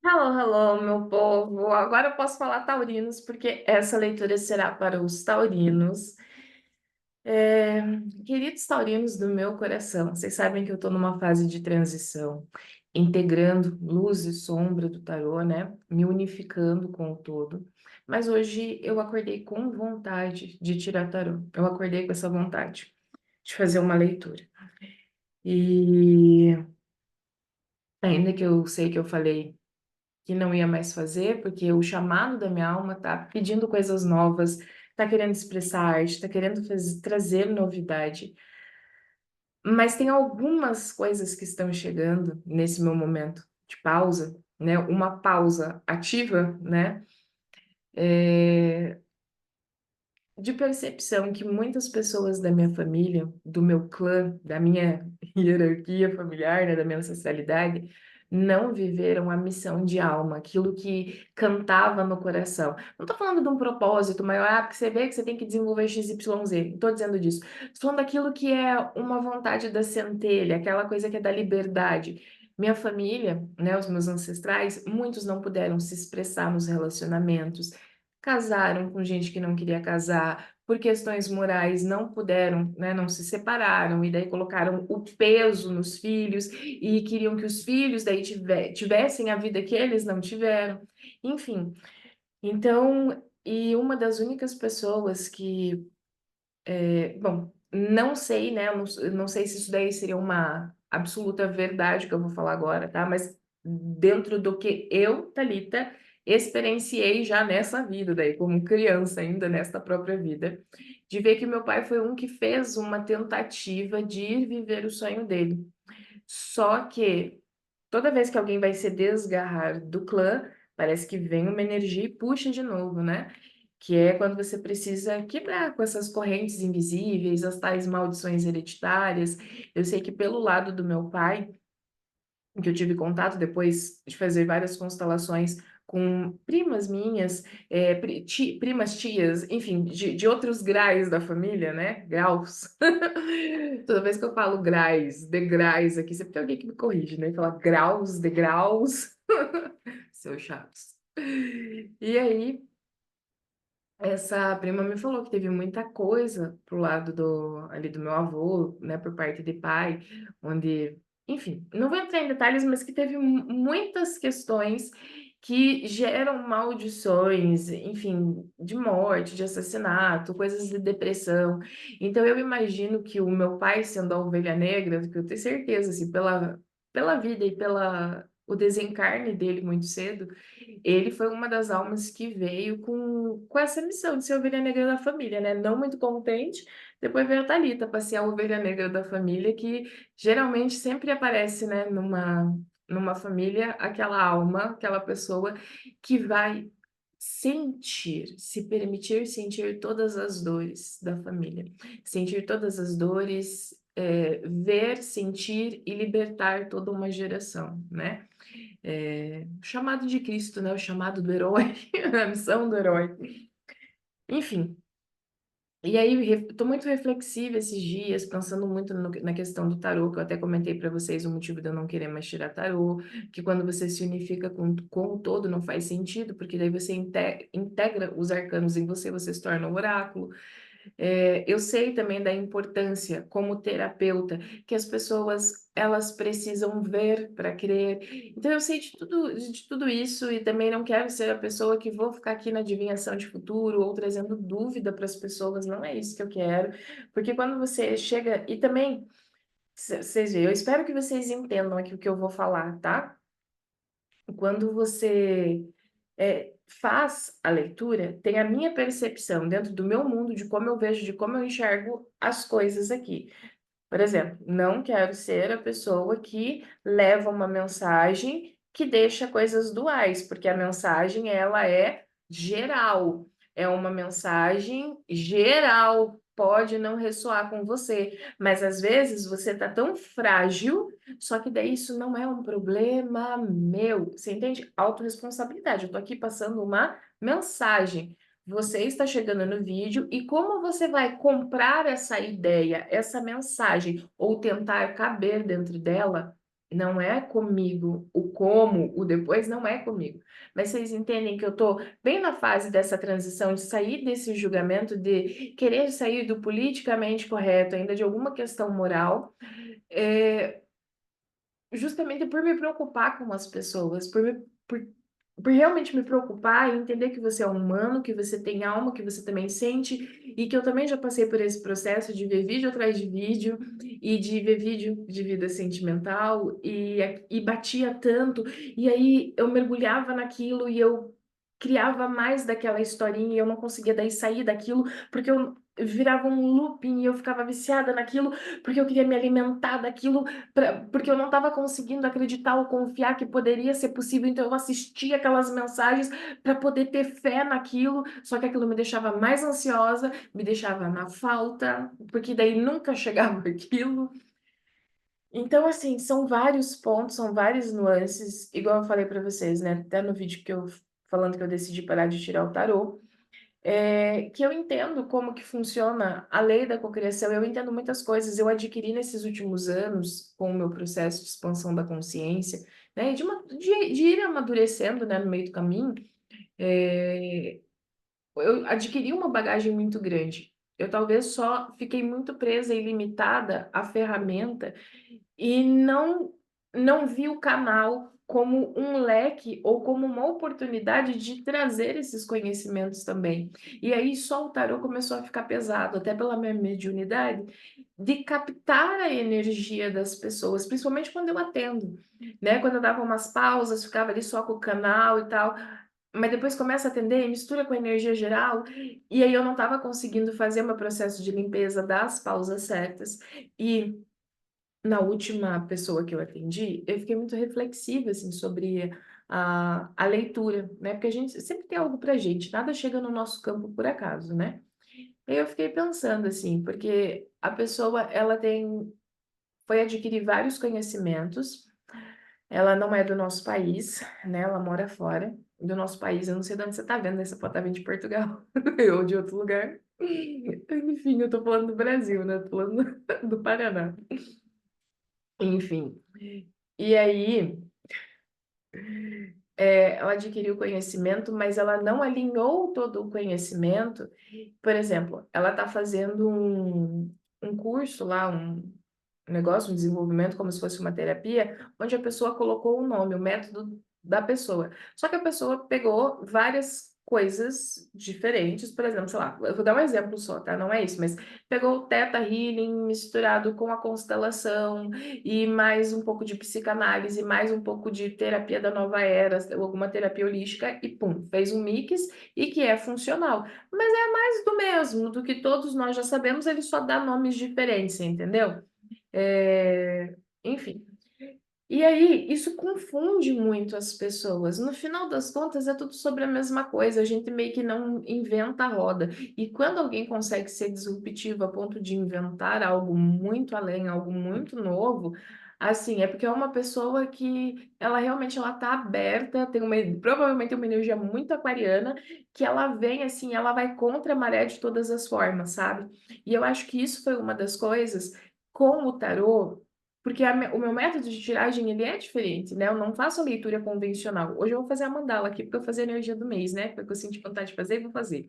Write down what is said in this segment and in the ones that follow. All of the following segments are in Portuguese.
Hello, hello, meu povo. Agora eu posso falar taurinos, porque essa leitura será para os taurinos. É, Queridos taurinos do meu coração, vocês sabem que eu estou numa fase de transição, integrando luz e sombra do tarô, né? Me unificando com o todo. Mas hoje eu acordei com vontade de tirar tarô. Eu acordei com essa vontade de fazer uma leitura. E ainda que eu sei que eu falei que não ia mais fazer, porque o chamado da minha alma tá pedindo coisas novas, tá querendo expressar arte, tá querendo trazer novidade. Mas tem algumas coisas que estão chegando nesse meu momento de pausa, né? Uma pausa ativa, né? É, de percepção que muitas pessoas da minha família, do meu clã, da minha hierarquia familiar, né, da minha ancestralidade, não viveram a missão de alma, aquilo que cantava no coração. Não estou falando de um propósito maior, porque você vê que você tem que desenvolver XYZ, não estou dizendo disso. Estou falando daquilo que é uma vontade da centelha, aquela coisa que é da liberdade. Minha família, né, os meus ancestrais, muitos não puderam se expressar nos relacionamentos, casaram com gente que não queria casar, por questões morais não puderam, né, não se separaram, e daí colocaram o peso nos filhos, e queriam que os filhos daí tivessem a vida que eles não tiveram. Enfim, então, e uma das únicas pessoas que, bom, não sei, né, eu não sei se isso daí seria uma absoluta verdade que eu vou falar agora, tá? Mas dentro do que eu, Thalita, experienciei já nessa vida, daí, como criança ainda, nesta própria vida, de ver que meu pai foi um que fez uma tentativa de ir viver o sonho dele. Só que toda vez que alguém vai se desgarrar do clã, parece que vem uma energia e puxa de novo, né? Que é quando você precisa quebrar com essas correntes invisíveis, as tais maldições hereditárias. Eu sei que pelo lado do meu pai, que eu tive contato depois de fazer várias constelações com primas minhas, primas tias, enfim, de outros graus da família, né? Graus. Toda vez que eu falo graus, degraus aqui, sempre tem alguém que me corrige, né? Fala graus, degraus, seus chatos. E aí, essa prima me falou que teve muita coisa pro lado ali do meu avô, né, por parte de pai, onde, enfim, não vou entrar em detalhes, mas que teve muitas questões que geram maldições, enfim, de morte, de assassinato, coisas de depressão. Então eu imagino que o meu pai sendo a ovelha negra, que eu tenho certeza, assim, pela vida e pela o desencarne dele muito cedo, ele foi uma das almas que veio com essa missão de ser a ovelha negra da família, né? Não muito contente. Depois veio a Thalita para ser a ovelha negra da família, que geralmente sempre aparece, né, numa família, aquela alma, aquela pessoa que vai sentir, se permitir sentir todas as dores da família, sentir todas as dores, ver, sentir e libertar toda uma geração, né? O chamado de Cristo, né? O chamado do herói, a missão do herói. Enfim, e aí estou muito reflexiva esses dias, pensando muito na questão do tarô, que eu até comentei para vocês o motivo de eu não querer mais tirar tarô, que quando você se unifica com o todo não faz sentido, porque daí você integra os arcanos em você, você se torna um oráculo. Eu sei também da importância como terapeuta que as pessoas elas precisam ver para crer. Então eu sei de tudo isso e também não quero ser a pessoa que vou ficar aqui na adivinhação de futuro ou trazendo dúvida para as pessoas. Não é isso que eu quero, porque quando você chega e também vocês veem, eu espero que vocês entendam aqui o que eu vou falar, tá? Quando você faz a leitura, tem a minha percepção dentro do meu mundo, de como eu vejo, de como eu enxergo as coisas aqui. Por exemplo, não quero ser a pessoa que leva uma mensagem que deixa coisas duais, porque a mensagem ela é geral, é uma mensagem geral, pode não ressoar com você, mas às vezes você tá tão frágil, só que daí isso não é um problema meu. Você entende? Autorresponsabilidade. Eu tô aqui passando uma mensagem. Você está chegando no vídeo e como você vai comprar essa ideia, essa mensagem ou tentar caber dentro dela não é comigo. O como, o depois não é comigo. Mas vocês entendem que eu tô bem na fase dessa transição de sair desse julgamento, de querer sair do politicamente correto, ainda de alguma questão moral, é, justamente por me preocupar com as pessoas, por realmente me preocupar e entender que você é humano, que você tem alma, que você também sente, e que eu também já passei por esse processo de ver vídeo atrás de vídeo, e de ver vídeo de vida sentimental, e batia tanto, e aí eu mergulhava naquilo e eu criava mais daquela historinha e eu não conseguia daí sair daquilo, porque eu virava um looping e eu ficava viciada naquilo, porque eu queria me alimentar daquilo, porque eu não estava conseguindo acreditar ou confiar que poderia ser possível, então eu assistia aquelas mensagens para poder ter fé naquilo, só que aquilo me deixava mais ansiosa, me deixava na falta, porque daí nunca chegava aquilo. Então, assim, são vários pontos, são várias nuances, igual eu falei para vocês, né? Até no vídeo que eu falando que eu decidi parar de tirar o tarô, que eu entendo como que funciona a lei da cocriação, eu entendo muitas coisas, eu adquiri nesses últimos anos, com o meu processo de expansão da consciência, né, de ir amadurecendo, né, no meio do caminho, é, eu adquiri uma bagagem muito grande. Eu talvez só fiquei muito presa e limitada à ferramenta e não vi o canal como um leque ou como uma oportunidade de trazer esses conhecimentos também. E aí só o tarô começou a ficar pesado, até pela minha mediunidade, de captar a energia das pessoas, principalmente quando eu atendo, né? Quando eu dava umas pausas, ficava ali só com o canal e tal. Mas depois começa a atender, mistura com a energia geral, e aí eu não estava conseguindo fazer o meu processo de limpeza das pausas certas. E na última pessoa que eu atendi, eu fiquei muito reflexiva, assim, sobre a leitura, né? Porque a gente sempre tem algo pra gente, nada chega no nosso campo por acaso, né? E eu fiquei pensando, assim, porque a pessoa, foi adquirir vários conhecimentos, ela não é do nosso país, né? Ela mora fora do nosso país, eu não sei de onde você tá vendo, né? Você pode estar vindo de Portugal ou de outro lugar. Enfim, eu tô falando do Brasil, né? Tô falando do Paraná. Enfim. E aí, ela adquiriu conhecimento, mas ela não alinhou todo o conhecimento. Por exemplo, ela está fazendo um curso lá, um negócio, um desenvolvimento, como se fosse uma terapia, onde a pessoa colocou o nome, o método da pessoa. Só que a pessoa pegou várias coisas diferentes, por exemplo, sei lá, eu vou dar um exemplo só, tá? Não é isso, mas pegou o Theta Healing misturado com a constelação e mais um pouco de psicanálise, mais um pouco de terapia da nova era, ou alguma terapia holística e pum, fez um mix e que é funcional. Mas é mais do mesmo, do que todos nós já sabemos, ele só dá nomes diferentes, entendeu? Enfim. E aí, isso confunde muito as pessoas. No final das contas, é tudo sobre a mesma coisa. A gente meio que não inventa a roda. E quando alguém consegue ser disruptivo a ponto de inventar algo muito além, algo muito novo, assim, é porque é uma pessoa que ela realmente ela tá aberta, tem provavelmente uma energia muito aquariana, que ela vem assim, ela vai contra a maré de todas as formas, sabe? E eu acho que isso foi uma das coisas com o tarô, porque o meu método de tiragem, ele é diferente, né? Eu não faço a leitura convencional. Hoje eu vou fazer a mandala aqui, porque eu vou fazer a energia do mês, né? Porque eu senti vontade de fazer e vou fazer.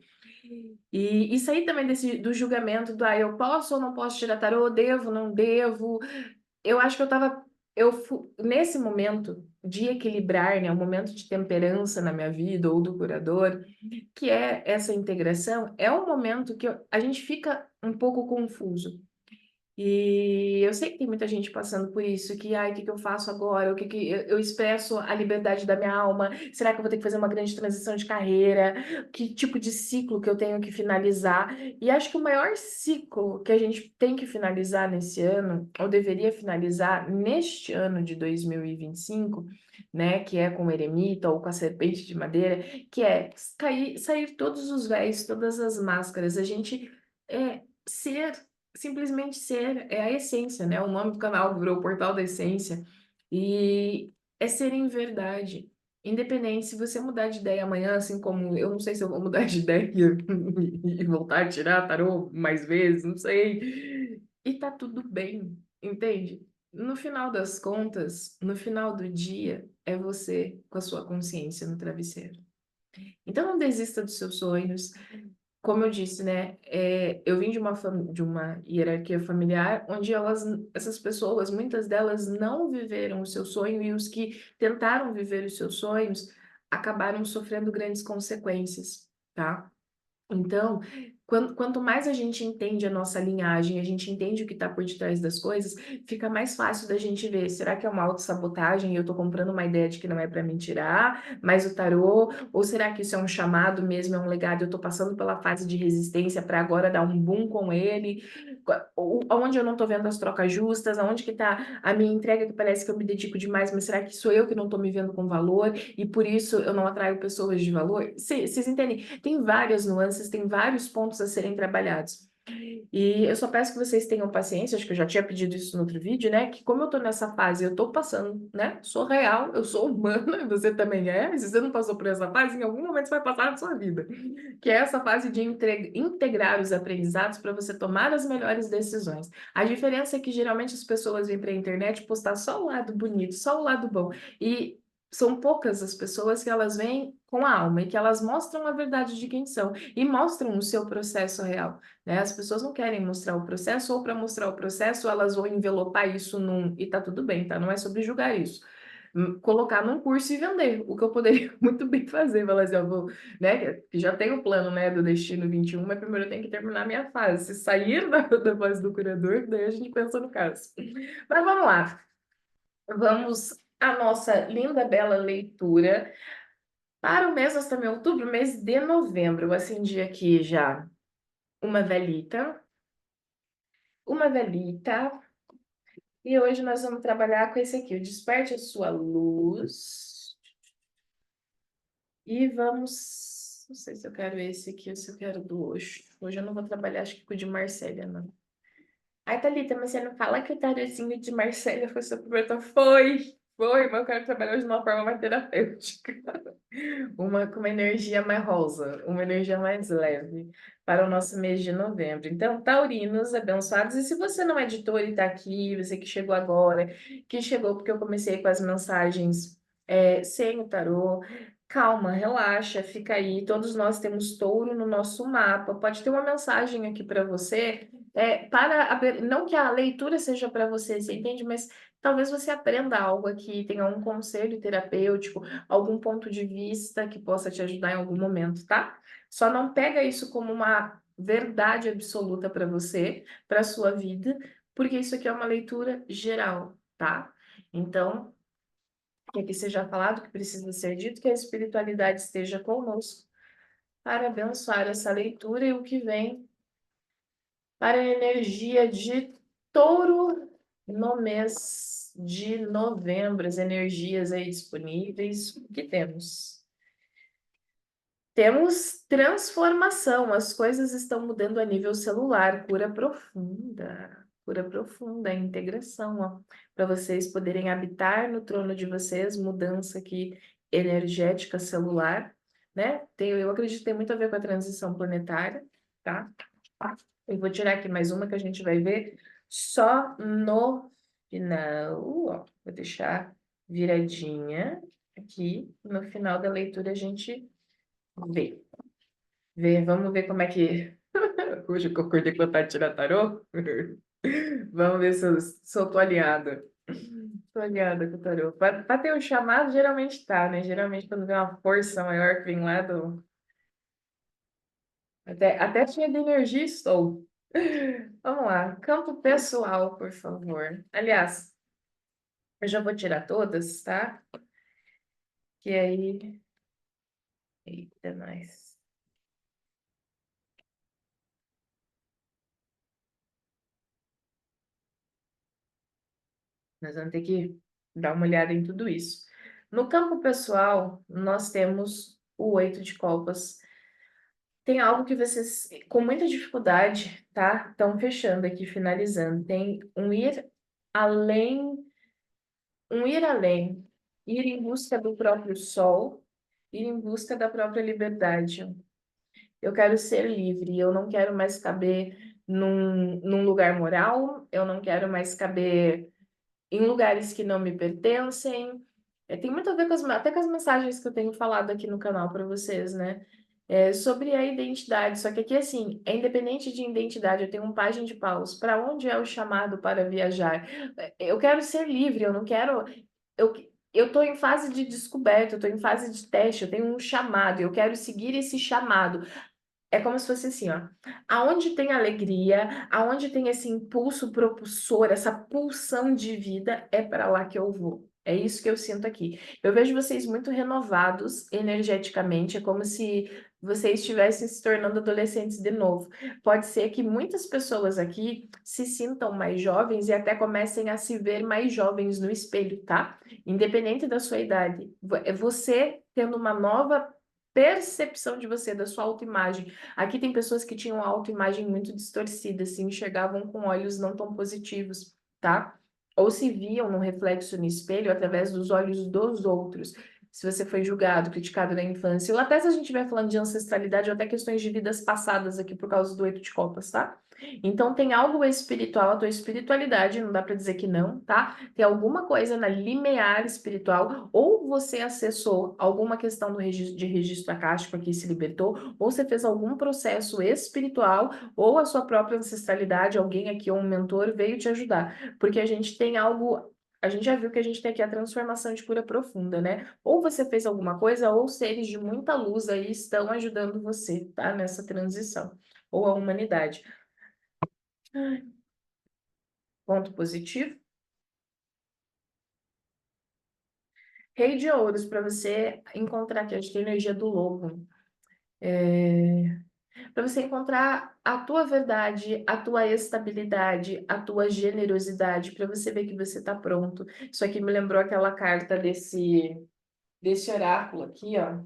E sair também do julgamento do, eu posso ou não posso tirar tarô, devo, não devo. Eu acho que nesse momento de equilibrar, né? Um momento de temperança na minha vida, ou do curador, que é essa integração, é um momento que a gente fica um pouco confuso. E eu sei que tem muita gente passando por isso, que, ai, o que que eu faço agora? O que que eu expresso a liberdade da minha alma? Será que eu vou ter que fazer uma grande transição de carreira? Que tipo de ciclo que eu tenho que finalizar? E acho que o maior ciclo que a gente tem que finalizar nesse ano, ou deveria finalizar neste ano de 2025, né, que é com o eremita ou com a serpente de madeira, que é sair todos os véus, todas as máscaras, a gente ser simplesmente ser, é a essência, né? O nome do canal virou o Portal da Essência. E é ser em verdade. Independente, se você mudar de ideia amanhã, assim como eu não sei se eu vou mudar de ideia e voltar a tirar tarô mais vezes, não sei. E tá tudo bem, entende? no final das contas, no final do dia, é você com a sua consciência no travesseiro. Então não desista dos seus sonhos. Como eu disse, né, eu vim de uma hierarquia familiar onde essas pessoas, muitas delas não viveram o seu sonho e os que tentaram viver os seus sonhos acabaram sofrendo grandes consequências, tá? Então, quanto mais a gente entende a nossa linhagem, a gente entende o que está por detrás das coisas, fica mais fácil da gente ver. Será que é uma autossabotagem e eu estou comprando uma ideia de que não é para me tirar, mas o tarô? Ou será que isso é um chamado mesmo, é um legado? Eu estou passando pela fase de resistência para agora dar um boom com ele? Onde eu não estou vendo as trocas justas? Aonde que está a minha entrega que parece que eu me dedico demais, mas será que sou eu que não estou me vendo com valor e por isso eu não atraio pessoas de valor? Vocês entendem? Tem várias nuances, tem vários pontos a serem trabalhados. E eu só peço que vocês tenham paciência, acho que eu já tinha pedido isso no outro vídeo, né? Que como eu tô nessa fase, eu tô passando, né? Sou real, eu sou humana, você também é. E se você não passou por essa fase, em algum momento você vai passar na sua vida. Que é essa fase de integrar os aprendizados para você tomar as melhores decisões. A diferença é que geralmente as pessoas vêm para a internet postar só o lado bonito, só o lado bom. E são poucas as pessoas que elas vêm com a alma e que elas mostram a verdade de quem são e mostram o seu processo real, né? As pessoas não querem mostrar o processo, ou para mostrar o processo, elas vão envelopar isso num. E tá tudo bem, tá? Não é sobre julgar isso. Colocar num curso e vender, o que eu poderia muito bem fazer, falar assim, eu vou, né, que já tenho o plano, né, do Destino 21, mas primeiro eu tenho que terminar a minha fase, se sair da fase do curador, daí a gente pensa no caso. Mas vamos lá, vamos à nossa linda, bela leitura para o mês, nós estamos em outubro, mês de novembro, eu acendi aqui já uma velita, uma velita. E hoje nós vamos trabalhar com esse aqui, o Desperte a Sua Luz. E vamos. Não sei se eu quero esse aqui ou se eu quero do Osho. Hoje eu não vou trabalhar, acho que com o de Marsella, não. Ai, Thalita, mas você não fala que o tarozinho de Marsella foi seu primeiro? Foi, mas eu quero trabalhar hoje de uma forma mais terapêutica. Uma com uma energia mais rosa, uma energia mais leve para o nosso mês de novembro. Então, taurinos abençoados, e se você não é editor e está aqui, você que chegou agora, que chegou porque eu comecei com as mensagens sem o tarô, calma, relaxa, fica aí. Todos nós temos touro no nosso mapa. Pode ter uma mensagem aqui para você, não que a leitura seja para você, você entende? Mas talvez você aprenda algo aqui, tenha um conselho terapêutico, algum ponto de vista que possa te ajudar em algum momento, tá? Só não pega isso como uma verdade absoluta para você, para sua vida, porque isso aqui é uma leitura geral, tá? Então, que aqui seja falado, que precisa ser dito, que a espiritualidade esteja conosco para abençoar essa leitura e o que vem para a energia de touro no mês de novembro, as energias aí disponíveis, o que temos? Temos transformação, as coisas estão mudando a nível celular, cura profunda, integração, ó, para vocês poderem habitar no trono de vocês, mudança aqui energética celular, né? Eu acredito que tem muito a ver com a transição planetária, tá? Eu vou tirar aqui mais uma que a gente vai ver só no final, ó, vou deixar viradinha aqui, no final da leitura a gente vê. Vamos ver como é que. Hoje que eu acordei com vontade de tirar tarô. Vamos ver se eu tô alinhada. Tô alinhada com o tarô. Pra ter um chamado, geralmente tá, né? Geralmente quando vem uma força maior que vem lá do. Até cheia de energia estou. Vamos lá. Campo pessoal, por favor. Aliás, eu já vou tirar todas, tá? Que aí. Eita, nós. Nós vamos ter que dar uma olhada em tudo isso. No campo pessoal, nós temos o oito de copas. Tem algo que vocês, com muita dificuldade, tá? Estão fechando aqui, finalizando. Tem além, um ir além, ir em busca do próprio sol, ir em busca da própria liberdade. Eu quero ser livre, eu não quero mais caber num lugar moral, eu não quero mais caber em lugares que não me pertencem. Tem muito a ver com até com as mensagens que eu tenho falado aqui no canal para vocês, né? Sobre a identidade. Só que aqui, assim, é independente de identidade. Eu tenho um pajem de paus. Para onde é o chamado para viajar? Eu quero ser livre, eu não quero. Eu, eu estou em fase de descoberta, eu estou em fase de teste, eu tenho um chamado, eu quero seguir esse chamado. É como se fosse assim, ó. Aonde tem alegria, aonde tem esse impulso propulsor, essa pulsão de vida, é para lá que eu vou. É isso que eu sinto aqui. Eu vejo vocês muito renovados energeticamente, é como se vocês estivessem se tornando adolescentes de novo. Pode ser que muitas pessoas aqui se sintam mais jovens e até comecem a se ver mais jovens no espelho, tá? Independente da sua idade. É você tendo uma nova percepção de você, da sua autoimagem. Aqui tem pessoas que tinham a autoimagem muito distorcida, se enxergavam com olhos não tão positivos, tá? Ou se viam no reflexo no espelho através dos olhos dos outros. Se você foi julgado, criticado na infância, ou até se a gente estiver falando de ancestralidade, ou até questões de vidas passadas aqui por causa do 8 de copas, tá? Então tem algo espiritual, a tua espiritualidade, não dá para dizer que não, tá? Tem alguma coisa na limiar espiritual, ou você acessou alguma questão de registro akáshico aqui e se libertou, ou você fez algum processo espiritual, ou a sua própria ancestralidade, alguém aqui, um mentor, veio te ajudar. Porque a gente tem algo. A gente já viu que a gente tem aqui a transformação de cura profunda, né? Ou você fez alguma coisa, ou seres de muita luz aí estão ajudando você, tá? Nessa transição. Ou a humanidade. Ponto positivo. Rei de ouros, para você encontrar aqui, acho que é a energia do lobo. Para você encontrar a tua verdade, a tua estabilidade, a tua generosidade, para você ver que você está pronto. Isso aqui me lembrou aquela carta desse oráculo aqui, ó.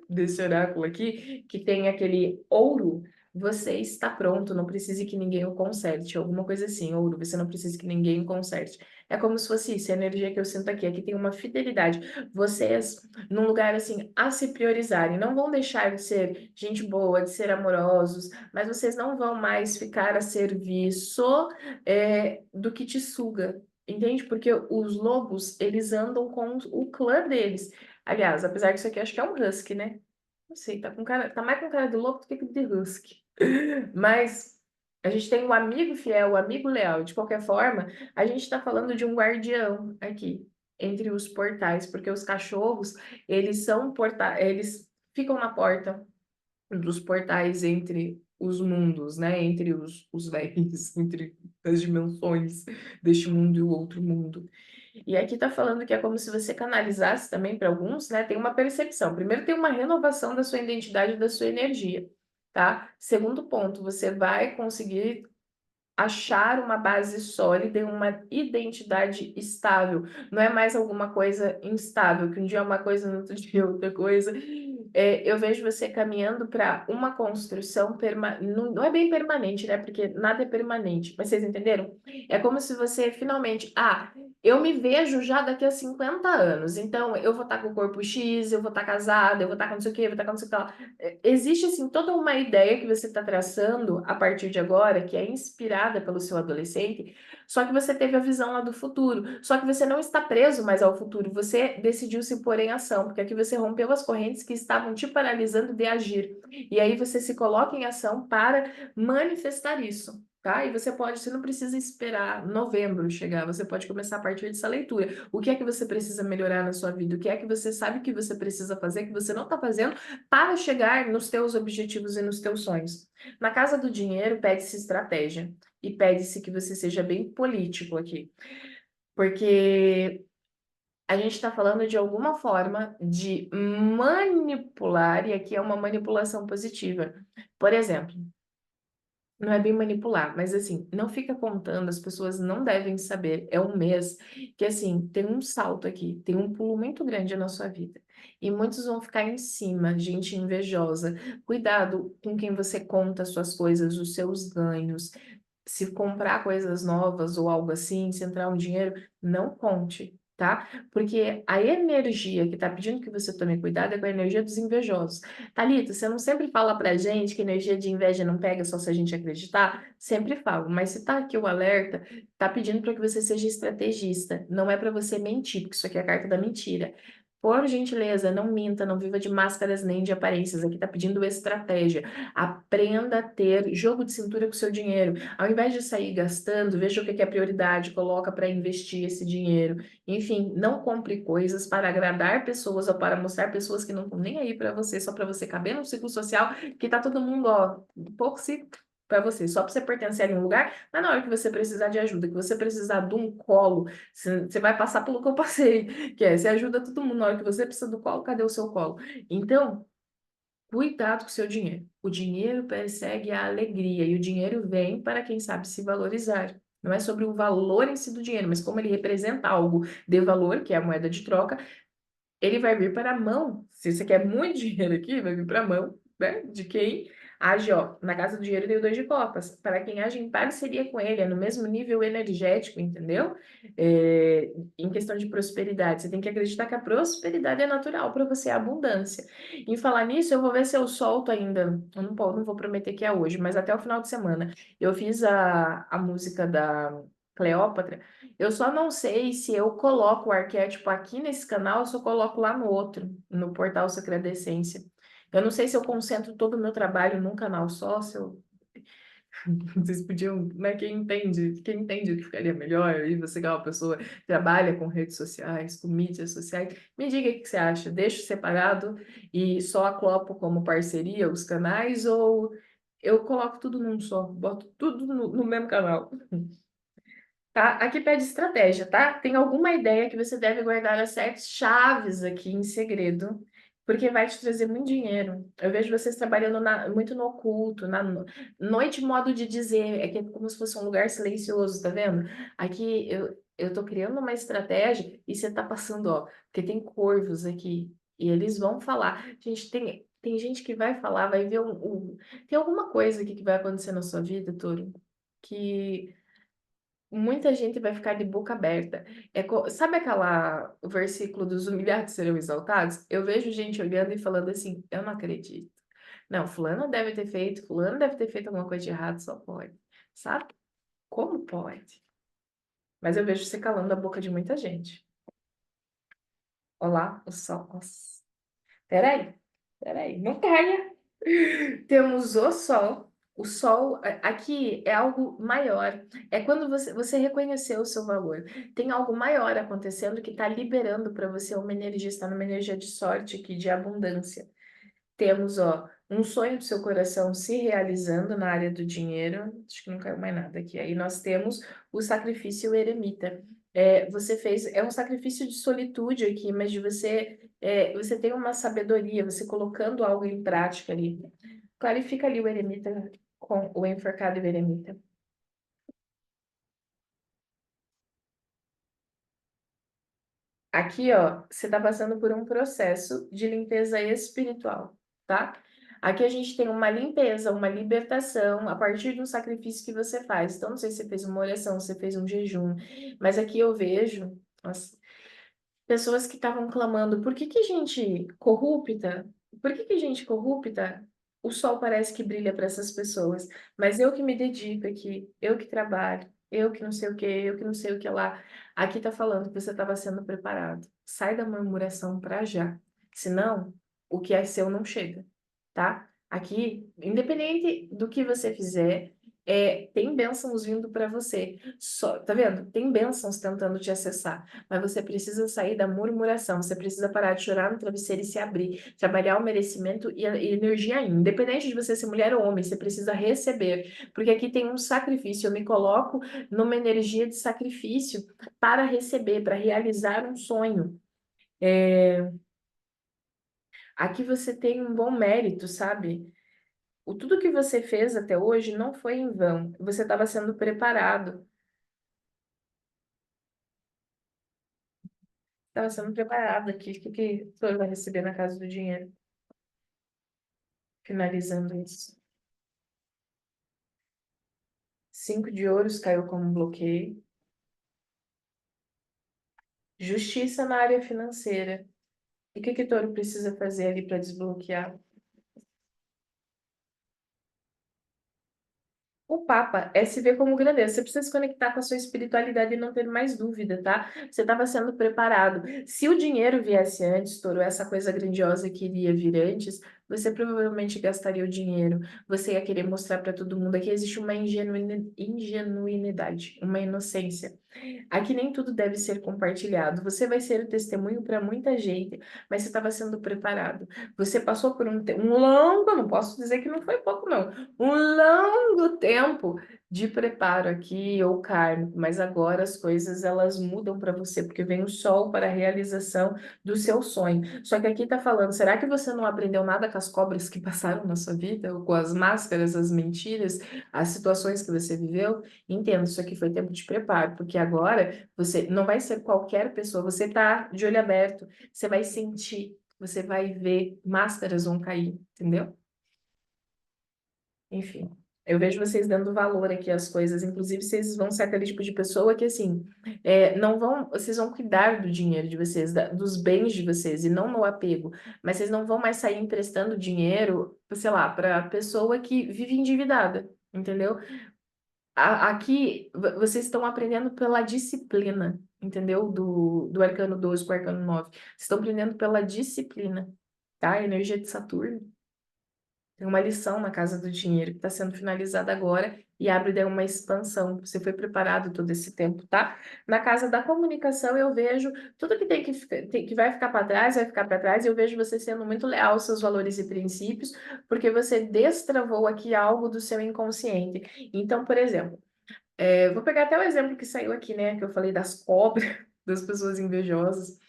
Desse oráculo aqui, que tem aquele ouro, você está pronto, não precisa que ninguém o conserte, alguma coisa assim, ouro, você não precisa que ninguém o conserte. É como se fosse isso, a energia que eu sinto aqui, aqui tem uma fidelidade. Vocês, num lugar assim, a se priorizarem, não vão deixar de ser gente boa, de ser amorosos, mas vocês não vão mais ficar a serviço do que te suga. Entende? Porque os lobos, eles andam com o clã deles. Aliás, apesar disso aqui, acho que é um husky, né? Não sei, tá com cara, tá mais com cara de lobo do que de husky. Mas a gente tem um amigo fiel, um amigo leal. De qualquer forma, a gente está falando de um guardião aqui entre os portais, porque os cachorros, eles ficam na porta dos portais entre os mundos, né? Entre os véis, entre as dimensões deste mundo e o outro mundo. E aqui tá falando que é como se você canalizasse também para alguns, né? Tem uma percepção. Primeiro, tem uma renovação da sua identidade e da sua energia, tá? Segundo ponto, você vai conseguir achar uma base sólida e uma identidade estável. Não é mais alguma coisa instável, que um dia é uma coisa, no outro dia é outra coisa. Eu vejo você caminhando para uma construção permanente. Não, não é bem permanente, né? Porque nada é permanente. Mas vocês entenderam? É como se você finalmente. Eu me vejo já daqui a 50 anos. Então, eu vou estar com o corpo X, eu vou estar casada, eu vou estar com não sei o quê, eu vou estar com não sei o que lá. Existe, assim, toda uma ideia que você está traçando a partir de agora, que é inspirada pelo seu adolescente, só que você teve a visão lá do futuro. Só que você não está preso mais ao futuro, você decidiu se pôr em ação, porque aqui você rompeu as correntes que estavam te paralisando de agir. E aí você se coloca em ação para manifestar isso. Tá? E você não precisa esperar novembro chegar, você pode começar a partir dessa leitura. O que é que você precisa melhorar na sua vida? O que é que você sabe que você precisa fazer, que você não está fazendo, para chegar nos teus objetivos e nos teus sonhos. Na casa do dinheiro, pede-se estratégia e pede-se que você seja bem político aqui, porque a gente está falando de alguma forma de manipular, e aqui é uma manipulação positiva. Por exemplo, não é bem manipular, mas assim, não fica contando, as pessoas não devem saber. É um mês que, assim, tem um salto aqui, tem um pulo muito grande na sua vida. E muitos vão ficar em cima, gente invejosa. Cuidado com quem você conta as suas coisas, os seus ganhos. Se comprar coisas novas ou algo assim, se entrar um dinheiro, não conte. tá? Porque a energia que tá pedindo que você tome cuidado é com a energia dos invejosos. Thalita, você não sempre fala pra gente que energia de inveja não pega só se a gente acreditar? Sempre falo, mas se tá aqui o alerta, tá pedindo para que você seja estrategista, não é para você mentir, porque isso aqui é a carta da mentira. Por gentileza, não minta, não viva de máscaras nem de aparências. Aqui tá pedindo estratégia. Aprenda a ter jogo de cintura com o seu dinheiro. Ao invés de sair gastando, veja o que é prioridade, coloca para investir esse dinheiro. Enfim, não compre coisas para agradar pessoas ou para mostrar pessoas que não estão nem aí para você, só para você caber no ciclo social que tá todo mundo, ó, um pouco se para você, só para você pertencer a um lugar, mas na hora que você precisar de ajuda, que você precisar de um colo, você vai passar pelo que eu passei, que é, você ajuda todo mundo na hora que você precisa do colo, cadê o seu colo? Então, cuidado com o seu dinheiro. O dinheiro persegue a alegria e o dinheiro vem para quem sabe se valorizar. Não é sobre o valor em si do dinheiro, mas como ele representa algo de valor, que é a moeda de troca, ele vai vir para a mão. Se você quer muito dinheiro aqui, vai vir para a mão, né? De quem age, ó, na casa do dinheiro tem o dois de copas. Para quem age em parceria com ele, é no mesmo nível energético, entendeu? Em questão de prosperidade, você tem que acreditar que a prosperidade é natural para você, a abundância. Em falar nisso, eu vou ver se eu solto ainda. Eu não vou prometer que é hoje, mas até o final de semana. Eu fiz a música da Cleópatra. Eu só não sei se eu coloco o arquétipo aqui nesse canal ou se eu coloco lá no outro, no portal Sacradescência. Eu não sei se eu concentro todo o meu trabalho num canal só, se eu... Vocês podiam, né? Quem entende o que ficaria melhor, e você que é uma pessoa que trabalha com redes sociais, com mídias sociais, me diga o que você acha. Deixo separado e só acoplo como parceria os canais ou eu coloco tudo num só, boto tudo no mesmo canal. Tá? Aqui pede estratégia, tá? Tem alguma ideia que você deve guardar as 7 chaves aqui em segredo, porque vai te trazer muito dinheiro. Eu vejo vocês trabalhando muito no oculto, na noite, modo de dizer, é que é como se fosse um lugar silencioso, tá vendo? Aqui eu tô criando uma estratégia e você tá passando, ó, porque tem corvos aqui e eles vão falar. Gente, tem gente que vai falar, vai ver tem alguma coisa aqui que vai acontecer na sua vida, Touro, que muita gente vai ficar de boca aberta. Sabe aquela o versículo dos humilhados serão exaltados? Eu vejo gente olhando e falando assim, eu não acredito. Não, fulano deve ter feito alguma coisa de errado, só pode. Sabe? Como pode? Mas eu vejo você calando a boca de muita gente. Olá, o sol. Nossa. Peraí, não caia. Temos o sol. O sol aqui é algo maior. É quando você reconheceu o seu valor. Tem algo maior acontecendo que está liberando para você uma energia, está numa energia de sorte aqui, de abundância. Temos, ó, um sonho do seu coração se realizando na área do dinheiro. Acho que não caiu mais nada aqui. Aí nós temos o sacrifício eremita. Você fez, é um sacrifício de solitude aqui, mas de você tem uma sabedoria, você colocando algo em prática ali. Clarifica ali o eremita com o enforcado e o eremita. Aqui, ó, você está passando por um processo de limpeza espiritual, tá? Aqui a gente tem uma limpeza, uma libertação a partir do sacrifício que você faz. Então, não sei se você fez uma oração, se você fez um jejum, mas aqui eu vejo, nossa, pessoas que estavam clamando, por que que gente corrupta? Por que que gente corrupta? O sol parece que brilha para essas pessoas, mas eu que me dedico aqui, eu que trabalho, eu que não sei o que, eu que não sei o que lá. Aqui tá falando que você estava sendo preparado. Sai da murmuração para já, senão o que é seu não chega, tá? Aqui, independente do que você fizer, tem bênçãos vindo para você. Só, tá vendo? Tem bênçãos tentando te acessar. Mas você precisa sair da murmuração, você precisa parar de chorar no travesseiro e se abrir, trabalhar o merecimento e energia ainda. Independente de você ser mulher ou homem, você precisa receber, porque aqui tem um sacrifício. Eu me coloco numa energia de sacrifício para receber, para realizar um sonho. Aqui você tem um bom mérito, sabe? Tudo que você fez até hoje não foi em vão. Você estava sendo preparado. Estava sendo preparado aqui. O que que o senhor vai receber na casa do dinheiro? Finalizando isso. 5 de ouros caiu como um bloqueio. Justiça na área financeira. E o que que Touro precisa fazer ali para desbloquear? O Papa é se ver como grandeza. Você precisa se conectar com a sua espiritualidade e não ter mais dúvida, tá? Você estava sendo preparado. Se o dinheiro viesse antes, Touro, essa coisa grandiosa que iria vir antes, você provavelmente gastaria o dinheiro. Você ia querer mostrar para todo mundo. Aqui existe uma ingenuidade, uma inocência. Aqui nem tudo deve ser compartilhado. Você vai ser o testemunho para muita gente, mas você estava sendo preparado. Você passou por um longo, não posso dizer que não foi pouco, não, um longo tempo de preparo aqui ou kármico, mas agora as coisas elas mudam para você, porque vem o sol para a realização do seu sonho. Só que aqui está falando, será que você não aprendeu nada com as cobras que passaram na sua vida, ou com as máscaras, as mentiras, as situações que você viveu? Entendo, isso aqui foi tempo de preparo, porque agora você não vai ser qualquer pessoa, você tá de olho aberto, você vai sentir, você vai ver, máscaras vão cair, entendeu? Enfim, eu vejo vocês dando valor aqui às coisas, inclusive vocês vão ser aquele tipo de pessoa que, assim, não vão, vocês vão cuidar do dinheiro de vocês, dos bens de vocês, e não no apego, mas vocês não vão mais sair emprestando dinheiro, sei lá, para pessoa que vive endividada, entendeu? Aqui, vocês estão aprendendo pela disciplina, entendeu? Do arcano 12 para o arcano 9. Vocês estão aprendendo pela disciplina, tá? A energia de Saturno. Tem uma lição na casa do dinheiro que está sendo finalizada agora e abre daí uma expansão. Você foi preparado todo esse tempo, tá? Na casa da comunicação, eu vejo tudo que que vai ficar para trás, vai ficar para trás. Eu vejo você sendo muito leal aos seus valores e princípios, porque você destravou aqui algo do seu inconsciente. Então, por exemplo, vou pegar até o exemplo que saiu aqui, né? Que eu falei das cobras, das pessoas invejosas.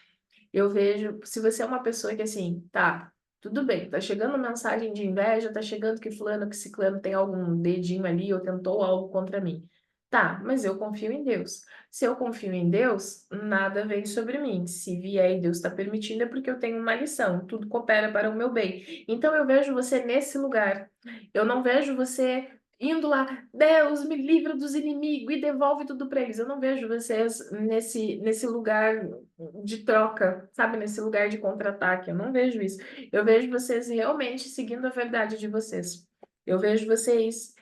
Eu vejo, se você é uma pessoa que assim, tá, tudo bem, tá chegando mensagem de inveja, tá chegando que fulano, que ciclano tem algum dedinho ali ou tentou algo contra mim. Tá, mas eu confio em Deus. Se eu confio em Deus, nada vem sobre mim. Se vier e Deus está permitindo, é porque eu tenho uma lição. Tudo coopera para o meu bem. Então eu vejo você nesse lugar. Eu não vejo você indo lá, Deus me livra dos inimigos e devolve tudo para eles. Eu não vejo vocês nesse lugar de troca, sabe? Nesse lugar de contra-ataque. Eu não vejo isso. Eu vejo vocês realmente seguindo a verdade de vocês. Eu vejo vocês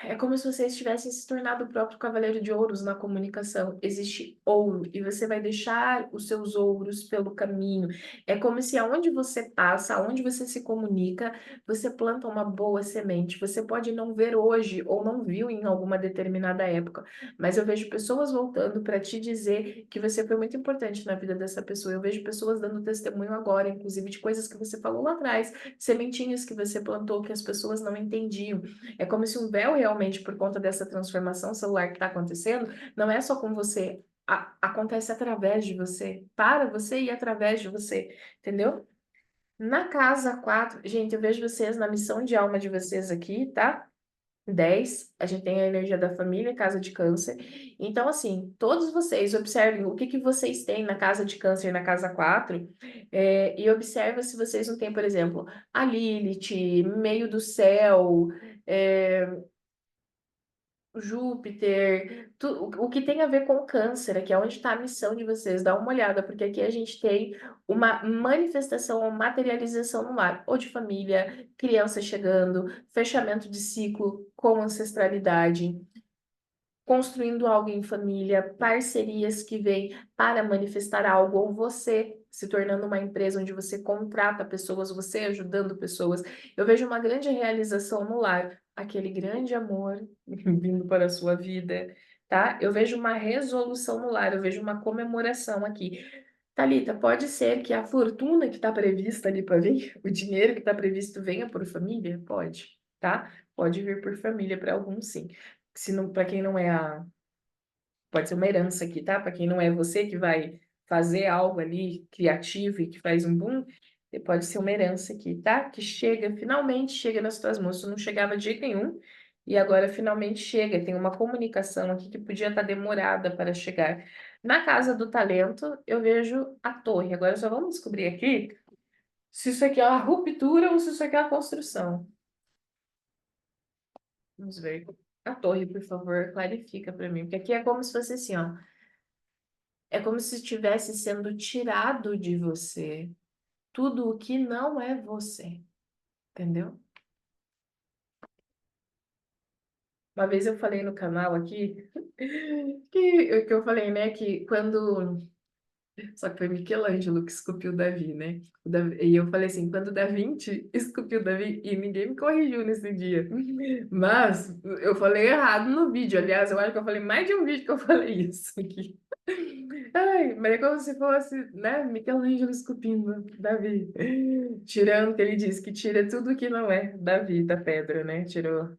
é como se vocês tivessem se tornado o próprio Cavaleiro de Ouros na comunicação. Existe ouro e você vai deixar os seus ouros pelo caminho. É como se aonde você passa, aonde você se comunica, você planta uma boa semente. Você pode não ver hoje ou não viu em alguma determinada época, mas eu vejo pessoas voltando para te dizer que você foi muito importante na vida dessa pessoa. Eu vejo pessoas dando testemunho agora, inclusive de coisas que você falou lá atrás, sementinhas que você plantou que as pessoas não entendiam. É como se um véu realmente, por conta dessa transformação celular que está acontecendo, não é só com você, acontece através de você, para você e através de você, entendeu? Na casa 4 gente, eu vejo vocês na missão de alma de vocês aqui, tá? 10 a gente tem a energia da família, casa de câncer. Então, assim, todos vocês observem o que que vocês têm na casa de câncer, na casa 4 e observa se vocês não têm, por exemplo, a Lilith, meio do céu, é, Júpiter, o que tem a ver com o câncer, aqui é onde está a missão de vocês, dá uma olhada, porque aqui a gente tem uma manifestação, uma materialização no lar, ou de família, criança chegando, fechamento de ciclo com ancestralidade, construindo algo em família, parcerias que vêm para manifestar algo, ou você se tornando uma empresa onde você contrata pessoas, você ajudando pessoas. Eu vejo uma grande realização no lar, aquele grande amor vindo para a sua vida, tá? Eu vejo uma resolução no lar, eu vejo uma comemoração aqui. Thalita, pode ser que a fortuna que está prevista ali para vir, o dinheiro que está previsto venha por família? Pode, tá? Pode vir por família para alguns, sim. Se não, para quem não é pode ser uma herança aqui, tá? Para quem não é você que vai fazer algo ali criativo e que faz um boom, pode ser uma herança aqui, tá? Que chega, finalmente chega nas tuas mãos. Isso não chegava de jeito nenhum e agora finalmente chega. Tem uma comunicação aqui que podia estar demorada para chegar. Na casa do talento, eu vejo a torre. Agora só vamos descobrir aqui se isso aqui é uma ruptura ou se isso aqui é uma construção. Vamos ver. A torre, por favor, clarifica para mim, porque aqui é como se fosse assim, ó. É como se estivesse sendo tirado de você tudo o que não é você, entendeu? Uma vez eu falei no canal aqui que eu falei, né, que quando só que foi Michelangelo que esculpiu Davi, né? E eu falei assim, quando Da Vinci esculpiu Davi, e ninguém me corrigiu nesse dia. Mas eu falei errado no vídeo. Aliás, eu acho que eu falei mais de um vídeo que eu falei isso aqui. Ai, mas é como se fosse, né, Michelangelo esculpindo Davi. Tirando, que ele diz que tira tudo que não é Davi da pedra, né? Tirou.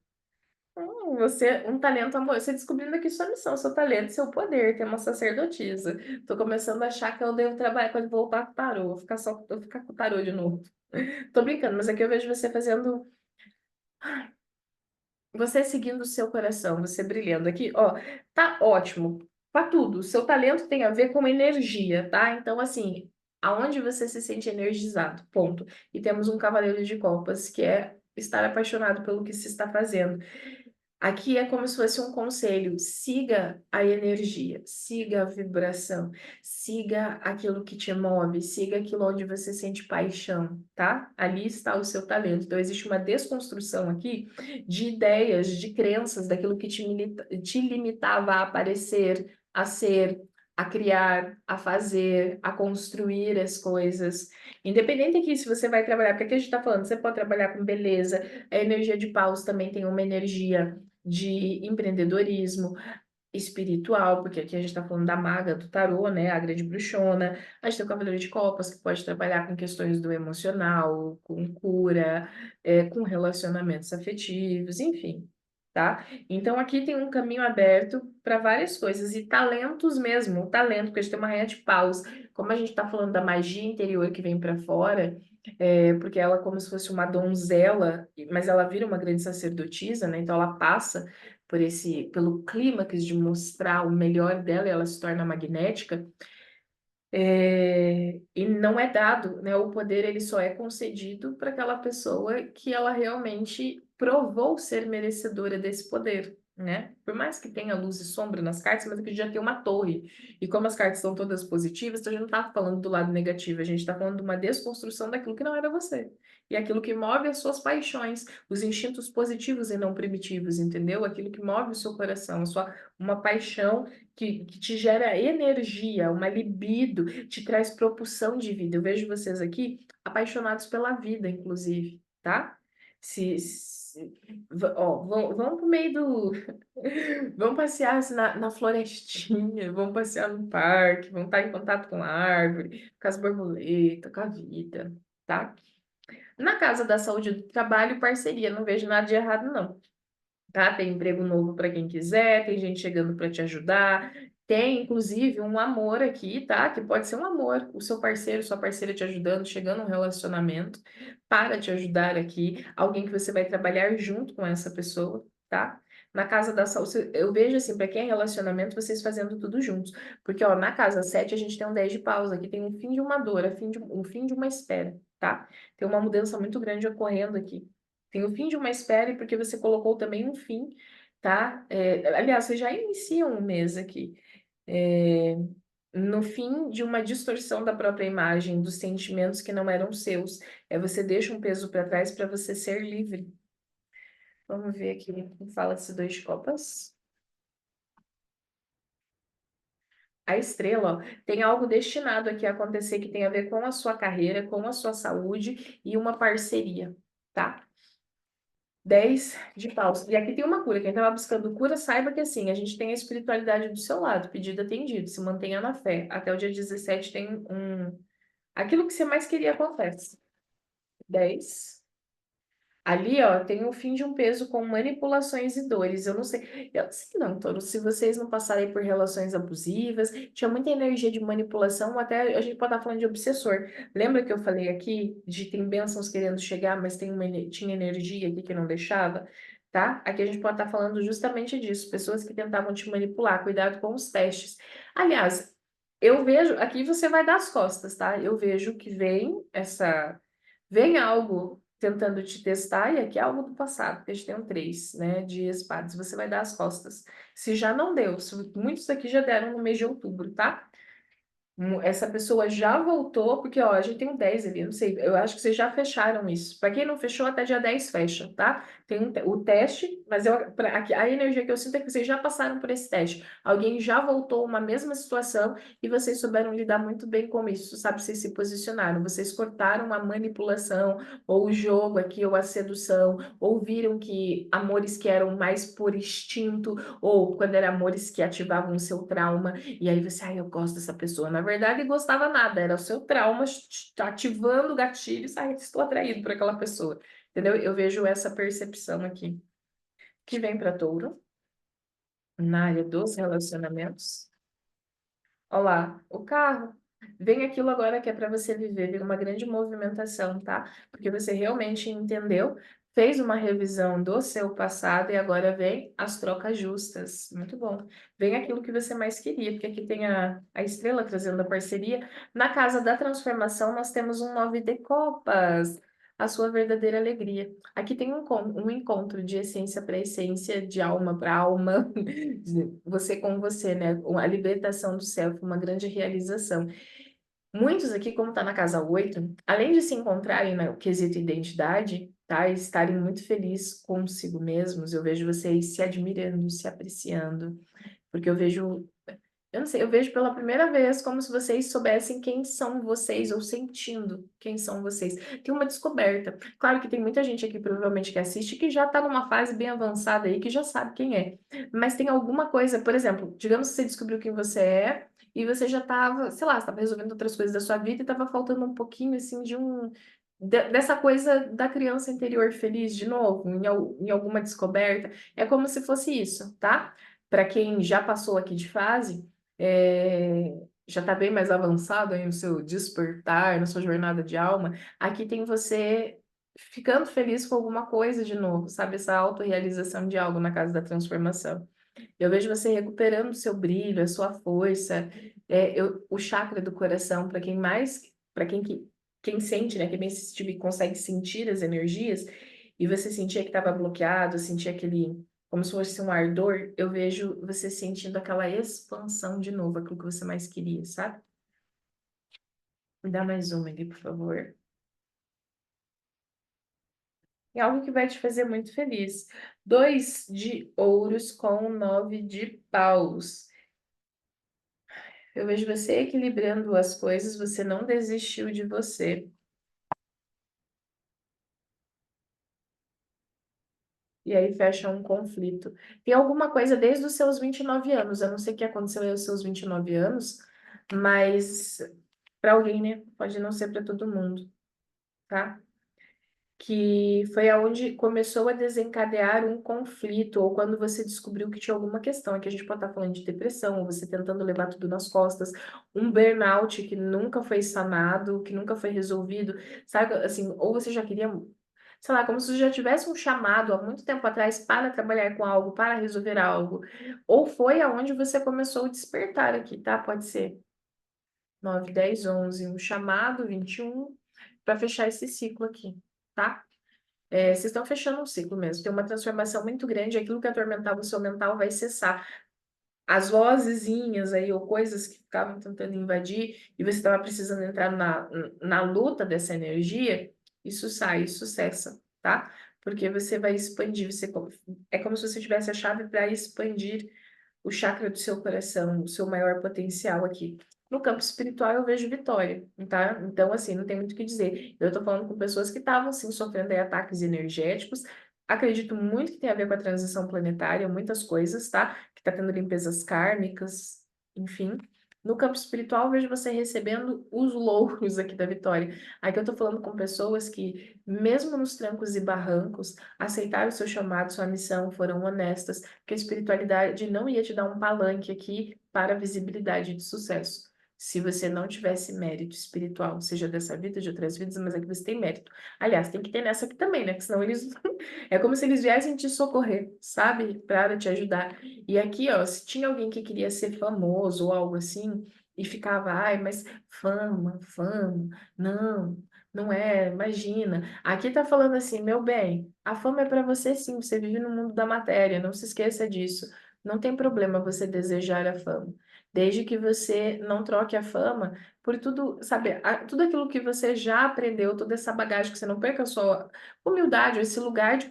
Você, um talento, amor, você descobrindo aqui sua missão, seu talento, seu poder, ter uma sacerdotisa. Tô começando a achar que eu devo trabalhar quando voltar com o tarô, vou ficar com o tarô de novo. Tô brincando, mas aqui eu vejo você fazendo, você seguindo o seu coração, você brilhando aqui, ó, tá ótimo. Pra tudo, seu talento tem a ver com energia, tá? Então, assim, aonde você se sente energizado, ponto. E temos um cavaleiro de copas, que é estar apaixonado pelo que se está fazendo. Aqui é como se fosse um conselho: siga a energia, siga a vibração, siga aquilo que te move, siga aquilo onde você sente paixão, tá? Ali está o seu talento. Então, existe uma desconstrução aqui de ideias, de crenças, daquilo que te limitava a aparecer, a ser, a criar, a fazer, a construir as coisas. Independente aqui se você vai trabalhar, porque aqui a gente está falando, você pode trabalhar com beleza, a energia de paus também tem uma energia de empreendedorismo espiritual, porque aqui a gente está falando da maga do tarô, né, a grande bruxona. A gente tem o cavaleiro de copas, que pode trabalhar com questões do emocional, com cura, com relacionamentos afetivos, enfim, tá? Então aqui tem um caminho aberto para várias coisas, e talentos mesmo, o talento, porque a gente tem uma rainha de paus, como a gente está falando da magia interior que vem para fora, porque ela é como se fosse uma donzela, mas ela vira uma grande sacerdotisa, né? Então ela passa pelo clímax de mostrar o melhor dela, e ela se torna magnética. E não é dado, né? O poder ele só é concedido para aquela pessoa que ela realmente provou ser merecedora desse poder, né? Por mais que tenha luz e sombra nas cartas, mas aqui já tem uma torre. E como as cartas são todas positivas, então a gente não está falando do lado negativo, a gente está falando de uma desconstrução daquilo que não era você. E aquilo que move as suas paixões, os instintos positivos e não primitivos, entendeu? Aquilo que move o seu coração, uma paixão que te gera energia, uma libido, te traz propulsão de vida. Eu vejo vocês aqui apaixonados pela vida, inclusive, tá? Vão pro meio do. Vão passear assim, na florestinha, vão passear no parque, vão estar em contato com a árvore, com as borboletas, com a vida, tá? Na casa da saúde e do trabalho, parceria, não vejo nada de errado, não, tá? Tem emprego novo para quem quiser, tem gente chegando para te ajudar, tem inclusive um amor aqui, tá? Que pode ser um amor, o seu parceiro, sua parceira te ajudando, chegando um relacionamento para te ajudar aqui, alguém que você vai trabalhar junto com essa pessoa, tá? Na casa da saúde, eu vejo assim, para quem é relacionamento, vocês fazendo tudo juntos. Porque, ó, na casa 7 a gente tem um 10 de pausa, aqui tem um fim de uma dor, um fim de uma espera, tá? Tem uma mudança muito grande ocorrendo aqui. Tem o fim de uma espera, e porque você colocou também um fim, tá? Aliás, você já inicia um mês aqui. É, no fim de uma distorção da própria imagem, dos sentimentos que não eram seus. Você deixa um peso para trás para você ser livre. Vamos ver aqui o que fala desse dois de copas. A estrela, ó, tem algo destinado aqui a acontecer que tem a ver com a sua carreira, com a sua saúde e uma parceria, tá? 10 de paus. E aqui tem uma cura. Quem estava buscando cura, saiba que assim, a gente tem a espiritualidade do seu lado, pedido atendido, se mantenha na fé. Até o dia 17 tem um. Aquilo que você mais queria acontece. 10. Ali, ó, tem o fim de um peso com manipulações e dores. Eu não sei não, Toro, se vocês não passarem por relações abusivas, tinha muita energia de manipulação, até a gente pode estar falando de obsessor. Lembra que eu falei aqui de tem bênçãos querendo chegar, mas tinha energia aqui que não deixava, tá? Aqui a gente pode estar falando justamente disso, pessoas que tentavam te manipular, cuidado com os testes. Aliás, eu vejo, aqui você vai dar as costas, tá? Eu vejo que vem algo tentando te testar, e aqui é algo do passado, porque a gente tem um 3, né, de espadas, você vai dar as costas. Se já não deu, muitos aqui já deram no mês de outubro, tá? Essa pessoa já voltou, porque ó, a gente tem um 10 ali, eu não sei, eu acho que vocês já fecharam isso. Para quem não fechou, até dia 10 fecha, tá? Tem o teste, mas a energia que eu sinto é que vocês já passaram por esse teste. Alguém já voltou uma mesma situação e vocês souberam lidar muito bem com isso, sabe? Vocês se posicionaram, vocês cortaram a manipulação, ou o jogo aqui, ou a sedução, ou viram que amores que eram mais por instinto, ou quando eram amores que ativavam o seu trauma. E aí você, eu gosto dessa pessoa. Na verdade, gostava nada, era o seu trauma ativando gatilhos, estou atraído por aquela pessoa. Entendeu? Eu vejo essa percepção aqui. Que vem para Touro, na área dos relacionamentos. Olá, o carro. Vem aquilo agora que é para você viver, vem uma grande movimentação, tá? Porque você realmente entendeu, fez uma revisão do seu passado e agora vem as trocas justas. Muito bom. Vem aquilo que você mais queria, porque aqui tem a estrela trazendo a parceria. Na casa da transformação, nós temos um 9 de copas, a sua verdadeira alegria. Aqui tem um encontro de essência para essência, de alma para alma, você com você, né? A libertação do self, uma grande realização. Muitos aqui, como está na casa 8, além de se encontrarem no quesito identidade, tá? E estarem muito felizes consigo mesmos, eu vejo vocês se admirando, se apreciando, porque eu não sei, eu vejo pela primeira vez como se vocês soubessem quem são vocês, ou sentindo quem são vocês. Tem uma descoberta. Claro que tem muita gente aqui, provavelmente, que assiste, que já está numa fase bem avançada aí, que já sabe quem é. Mas tem alguma coisa, por exemplo, digamos que você descobriu quem você é, e você já estava, sei lá, estava resolvendo outras coisas da sua vida e estava faltando um pouquinho, assim, dessa coisa da criança interior feliz de novo, em alguma descoberta. É como se fosse isso, tá? Para quem já passou aqui de fase, já está bem mais avançado aí no seu despertar, na sua jornada de alma, aqui tem você ficando feliz com alguma coisa de novo, sabe? Essa autorrealização de algo na casa da transformação. Eu vejo você recuperando o seu brilho, a sua força, o chakra do coração, para quem sente, né? Quem bem sensitivo e consegue sentir as energias, e você sentia que estava bloqueado, sentia aquele, como se fosse um ardor, eu vejo você sentindo aquela expansão de novo, aquilo que você mais queria, sabe? Me dá mais uma aqui, por favor. É algo que vai te fazer muito feliz. 2 de ouros com 9 de paus. Eu vejo você equilibrando as coisas, você não desistiu de você. E aí fecha um conflito. Tem alguma coisa desde os seus 29 anos, eu não sei o que aconteceu aos seus 29 anos, mas para alguém, né? Pode não ser para todo mundo, tá? Que foi aonde começou a desencadear um conflito, ou quando você descobriu que tinha alguma questão. Aqui a gente pode estar falando de depressão, ou você tentando levar tudo nas costas, um burnout que nunca foi sanado, que nunca foi resolvido, sabe? Assim, ou você já queria, sei lá, como se você já tivesse um chamado há muito tempo atrás para trabalhar com algo, para resolver algo, ou foi aonde você começou a despertar aqui, tá? Pode ser 9, 10, 11, um chamado, 21, para fechar esse ciclo aqui, tá? Vocês estão fechando um ciclo mesmo. Tem uma transformação muito grande. Aquilo que atormentava o seu mental vai cessar. As vozezinhas aí, ou coisas que ficavam tentando invadir, e você estava precisando entrar na luta dessa energia, isso sai, isso cessa, tá? Porque você vai expandir. É como se você tivesse a chave para expandir o chakra do seu coração, o seu maior potencial aqui. No campo espiritual eu vejo vitória, tá? Então, assim, não tem muito o que dizer. Eu tô falando com pessoas que estavam, assim, sofrendo aí ataques energéticos. Acredito muito que tem a ver com a transição planetária, muitas coisas, tá? Que tá tendo limpezas kármicas, enfim. No campo espiritual, eu vejo você recebendo os louros aqui da vitória. Aqui eu tô falando com pessoas que, mesmo nos trancos e barrancos, aceitaram o seu chamado, sua missão, foram honestas, que a espiritualidade não ia te dar um palanque aqui para visibilidade de sucesso. Se você não tivesse mérito espiritual, seja dessa vida, de outras vidas, mas aqui você tem mérito. Aliás, tem que ter nessa aqui também, né? Porque senão eles. É como se eles viessem te socorrer, sabe? Para te ajudar. E aqui, ó, se tinha alguém que queria ser famoso ou algo assim, e ficava, ai, mas fama, fama, não, não é, imagina. Aqui tá falando assim, meu bem, a fama é para você sim, você vive no mundo da matéria, não se esqueça disso. Não tem problema você desejar a fama. Desde que você não troque a fama por tudo, sabe, tudo aquilo que você já aprendeu, toda essa bagagem, que você não perca a sua humildade, ou esse lugar de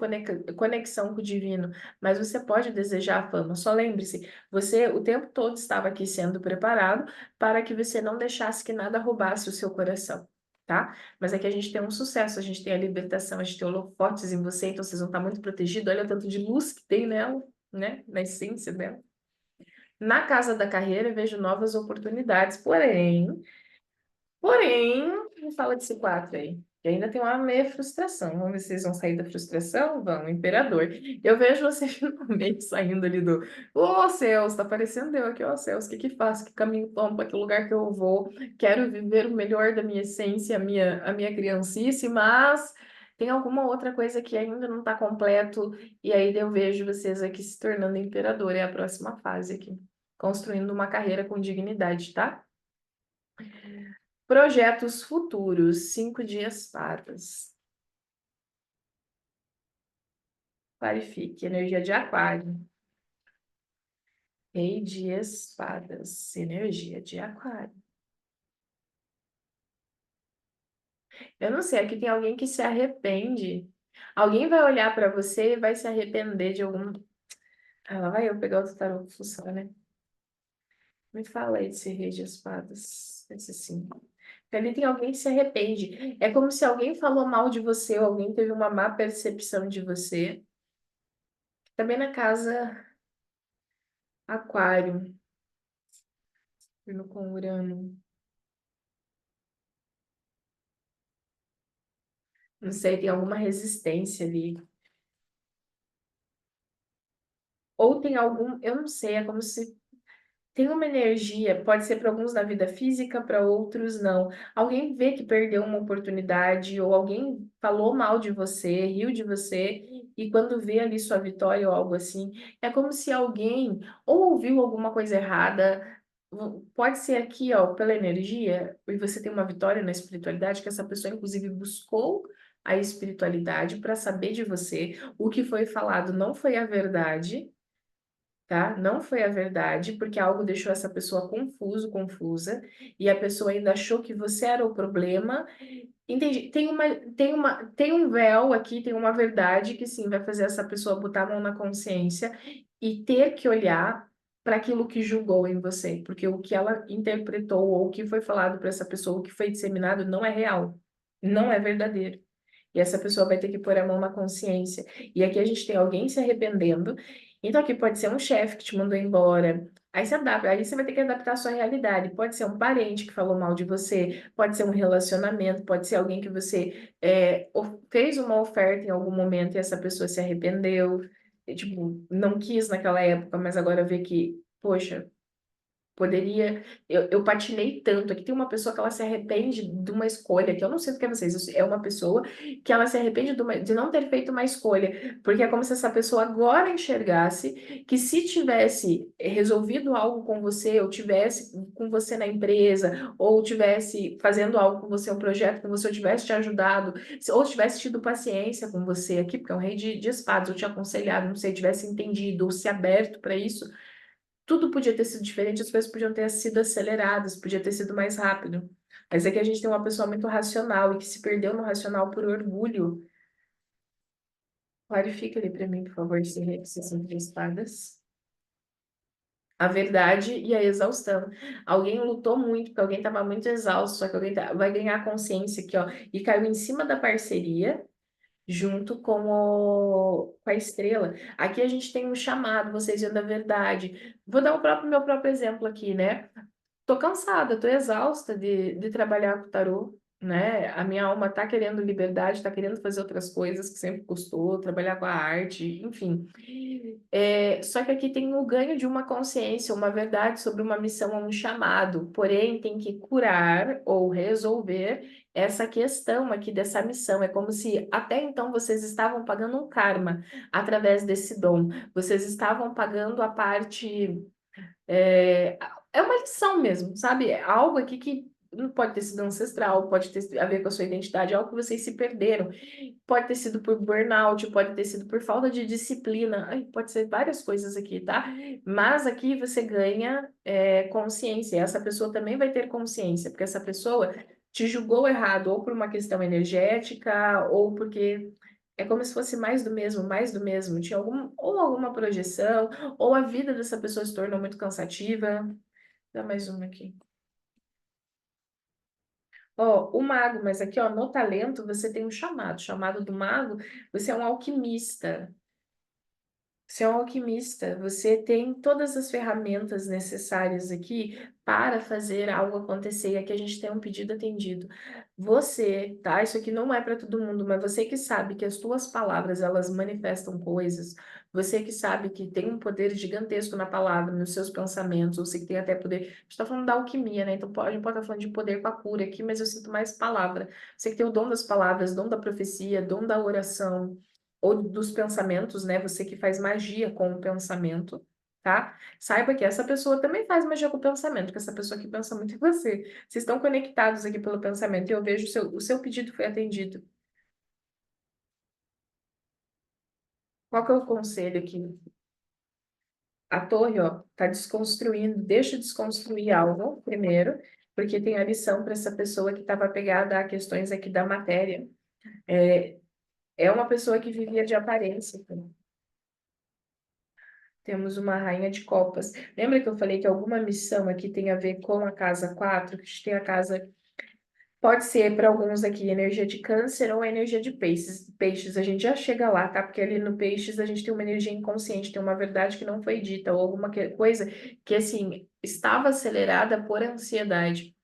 conexão com o divino, mas você pode desejar a fama. Só lembre-se, você o tempo todo estava aqui sendo preparado para que você não deixasse que nada roubasse o seu coração. Tá? Mas é que a gente tem um sucesso, a gente tem a libertação, a gente tem holofotes em você, então vocês vão estar muito protegidos. Olha o tanto de luz que tem nela, né? Na essência dela. Na casa da carreira, eu vejo novas oportunidades, porém, me fala desse quatro aí. E ainda tem uma meia frustração. Vamos ver se vocês vão sair da frustração? Vão, imperador. Eu vejo você finalmente saindo ali do. Ô céus, tá parecendo eu aqui, ô céus, o que que faço? Que caminho tomo? Para que lugar que eu vou? Quero viver o melhor da minha essência, a minha criancice, mas tem alguma outra coisa que ainda não está completo. E aí eu vejo vocês aqui se tornando imperador. É a próxima fase aqui. Construindo uma carreira com dignidade, tá? Projetos futuros, 5 de espadas. Clarifique, energia de aquário. Rei de espadas, energia de aquário. Eu não sei, aqui tem alguém que se arrepende. Alguém vai olhar para você e vai se arrepender de algum. Ah, lá vai eu pegar outro tarô funciona, né? Me fala aí desse rei de espadas, esse sim. Ali tem alguém que se arrepende. É como se alguém falou mal de você, ou alguém teve uma má percepção de você. Também na casa Aquário, Urano com Urano. Não sei, tem alguma resistência ali. Ou tem algum, eu não sei, é como se tem uma energia, pode ser para alguns na vida física, para outros não. Alguém vê que perdeu uma oportunidade, ou alguém falou mal de você, riu de você, e quando vê ali sua vitória ou algo assim, é como se alguém ou ouviu alguma coisa errada. Pode ser aqui, ó, pela energia, e você tem uma vitória na espiritualidade, que essa pessoa, inclusive, buscou a espiritualidade para saber de você. O que foi falado não foi a verdade, tá? Não foi a verdade, porque algo deixou essa pessoa confuso, confusa, e a pessoa ainda achou que você era o problema. Entendi. Tem um véu aqui, tem uma verdade que sim vai fazer essa pessoa botar a mão na consciência e ter que olhar para aquilo que julgou em você, porque o que ela interpretou ou o que foi falado para essa pessoa, o que foi disseminado, não é real, não é verdadeiro. E essa pessoa vai ter que pôr a mão na consciência. E aqui a gente tem alguém se arrependendo. Então aqui pode ser um chefe que te mandou embora. Aí você adapta, aí você vai ter que adaptar a sua realidade. Pode ser um parente que falou mal de você, pode ser um relacionamento, pode ser alguém que você fez uma oferta em algum momento e essa pessoa se arrependeu. E, tipo, não quis naquela época, mas agora vê que, poxa, poderia. Eu patinei tanto. Aqui tem uma pessoa que ela se arrepende de uma escolha, que eu não sei o que é vocês. É uma pessoa que ela se arrepende de não ter feito uma escolha, porque é como se essa pessoa agora enxergasse que se tivesse resolvido algo com você, ou tivesse com você na empresa, ou tivesse fazendo algo com você, um projeto com você, ou tivesse te ajudado, ou tivesse tido paciência com você aqui, porque é um rei de espadas, ou te aconselhado, não sei, tivesse entendido, ou se aberto para isso tudo podia ter sido diferente, as coisas podiam ter sido aceleradas, podia ter sido mais rápido. Mas é que a gente tem uma pessoa muito racional e que se perdeu no racional por orgulho. Clarifica ali para mim, por favor, se são três espadas. A verdade e a exaustão. Alguém lutou muito, porque alguém estava muito exausto, só que alguém vai ganhar consciência aqui, ó, e caiu em cima da parceria junto com a estrela. Aqui a gente tem um chamado, vocês vendo a verdade. Vou dar meu próprio exemplo aqui, né? Tô cansada, tô exausta de trabalhar com tarô, né? A minha alma tá querendo liberdade, tá querendo fazer outras coisas que sempre gostou, trabalhar com a arte, enfim. Só que aqui tem o ganho de uma consciência, uma verdade sobre uma missão, um chamado, porém tem que curar ou resolver essa questão aqui dessa missão. É como se até então vocês estavam pagando um karma através desse dom, vocês estavam pagando a parte é, é uma lição mesmo, sabe? É algo aqui que não pode ter sido ancestral, pode ter a ver com a sua identidade, algo que vocês se perderam. Pode ter sido por burnout, pode ter sido por falta de disciplina, ai, pode ser várias coisas aqui, tá? Mas aqui você ganha consciência, essa pessoa também vai ter consciência, porque essa pessoa te julgou errado, ou por uma questão energética, ou porque é como se fosse mais do mesmo. Tinha ou alguma projeção, ou a vida dessa pessoa se tornou muito cansativa. Dá mais uma aqui. Ó, o mago, mas aqui, ó, no talento você tem um chamado. O chamado do mago, você é um alquimista. Você é um alquimista, você tem todas as ferramentas necessárias aqui para fazer algo acontecer. E aqui a gente tem um pedido atendido. Você, tá? Isso aqui não é para todo mundo, mas você que sabe que as tuas palavras, elas manifestam coisas. Você que sabe que tem um poder gigantesco na palavra, nos seus pensamentos. Você que tem até poder. A gente está falando da alquimia, né? Então a gente pode estar falando de poder com a cura aqui, mas eu sinto mais palavra. Você que tem o dom das palavras, dom da profecia, dom da oração ou dos pensamentos, né? Você que faz magia com o pensamento, tá? Saiba que essa pessoa também faz magia com o pensamento, porque essa pessoa que pensa muito em você. Vocês estão conectados aqui pelo pensamento e eu vejo o seu pedido foi atendido. Qual que é o conselho aqui? A torre, ó, tá desconstruindo, deixa desconstruir algo primeiro, porque tem a lição para essa pessoa que estava apegada a questões aqui da matéria. É, é uma pessoa que vivia de aparência. Temos uma rainha de copas. Lembra que eu falei que alguma missão aqui tem a ver com a casa 4? Que a gente tem a casa. Pode ser para alguns aqui energia de câncer ou energia de peixes. Peixes, a gente já chega lá, tá? Porque ali no peixes a gente tem uma energia inconsciente, tem uma verdade que não foi dita, ou alguma coisa que, assim, estava acelerada por ansiedade.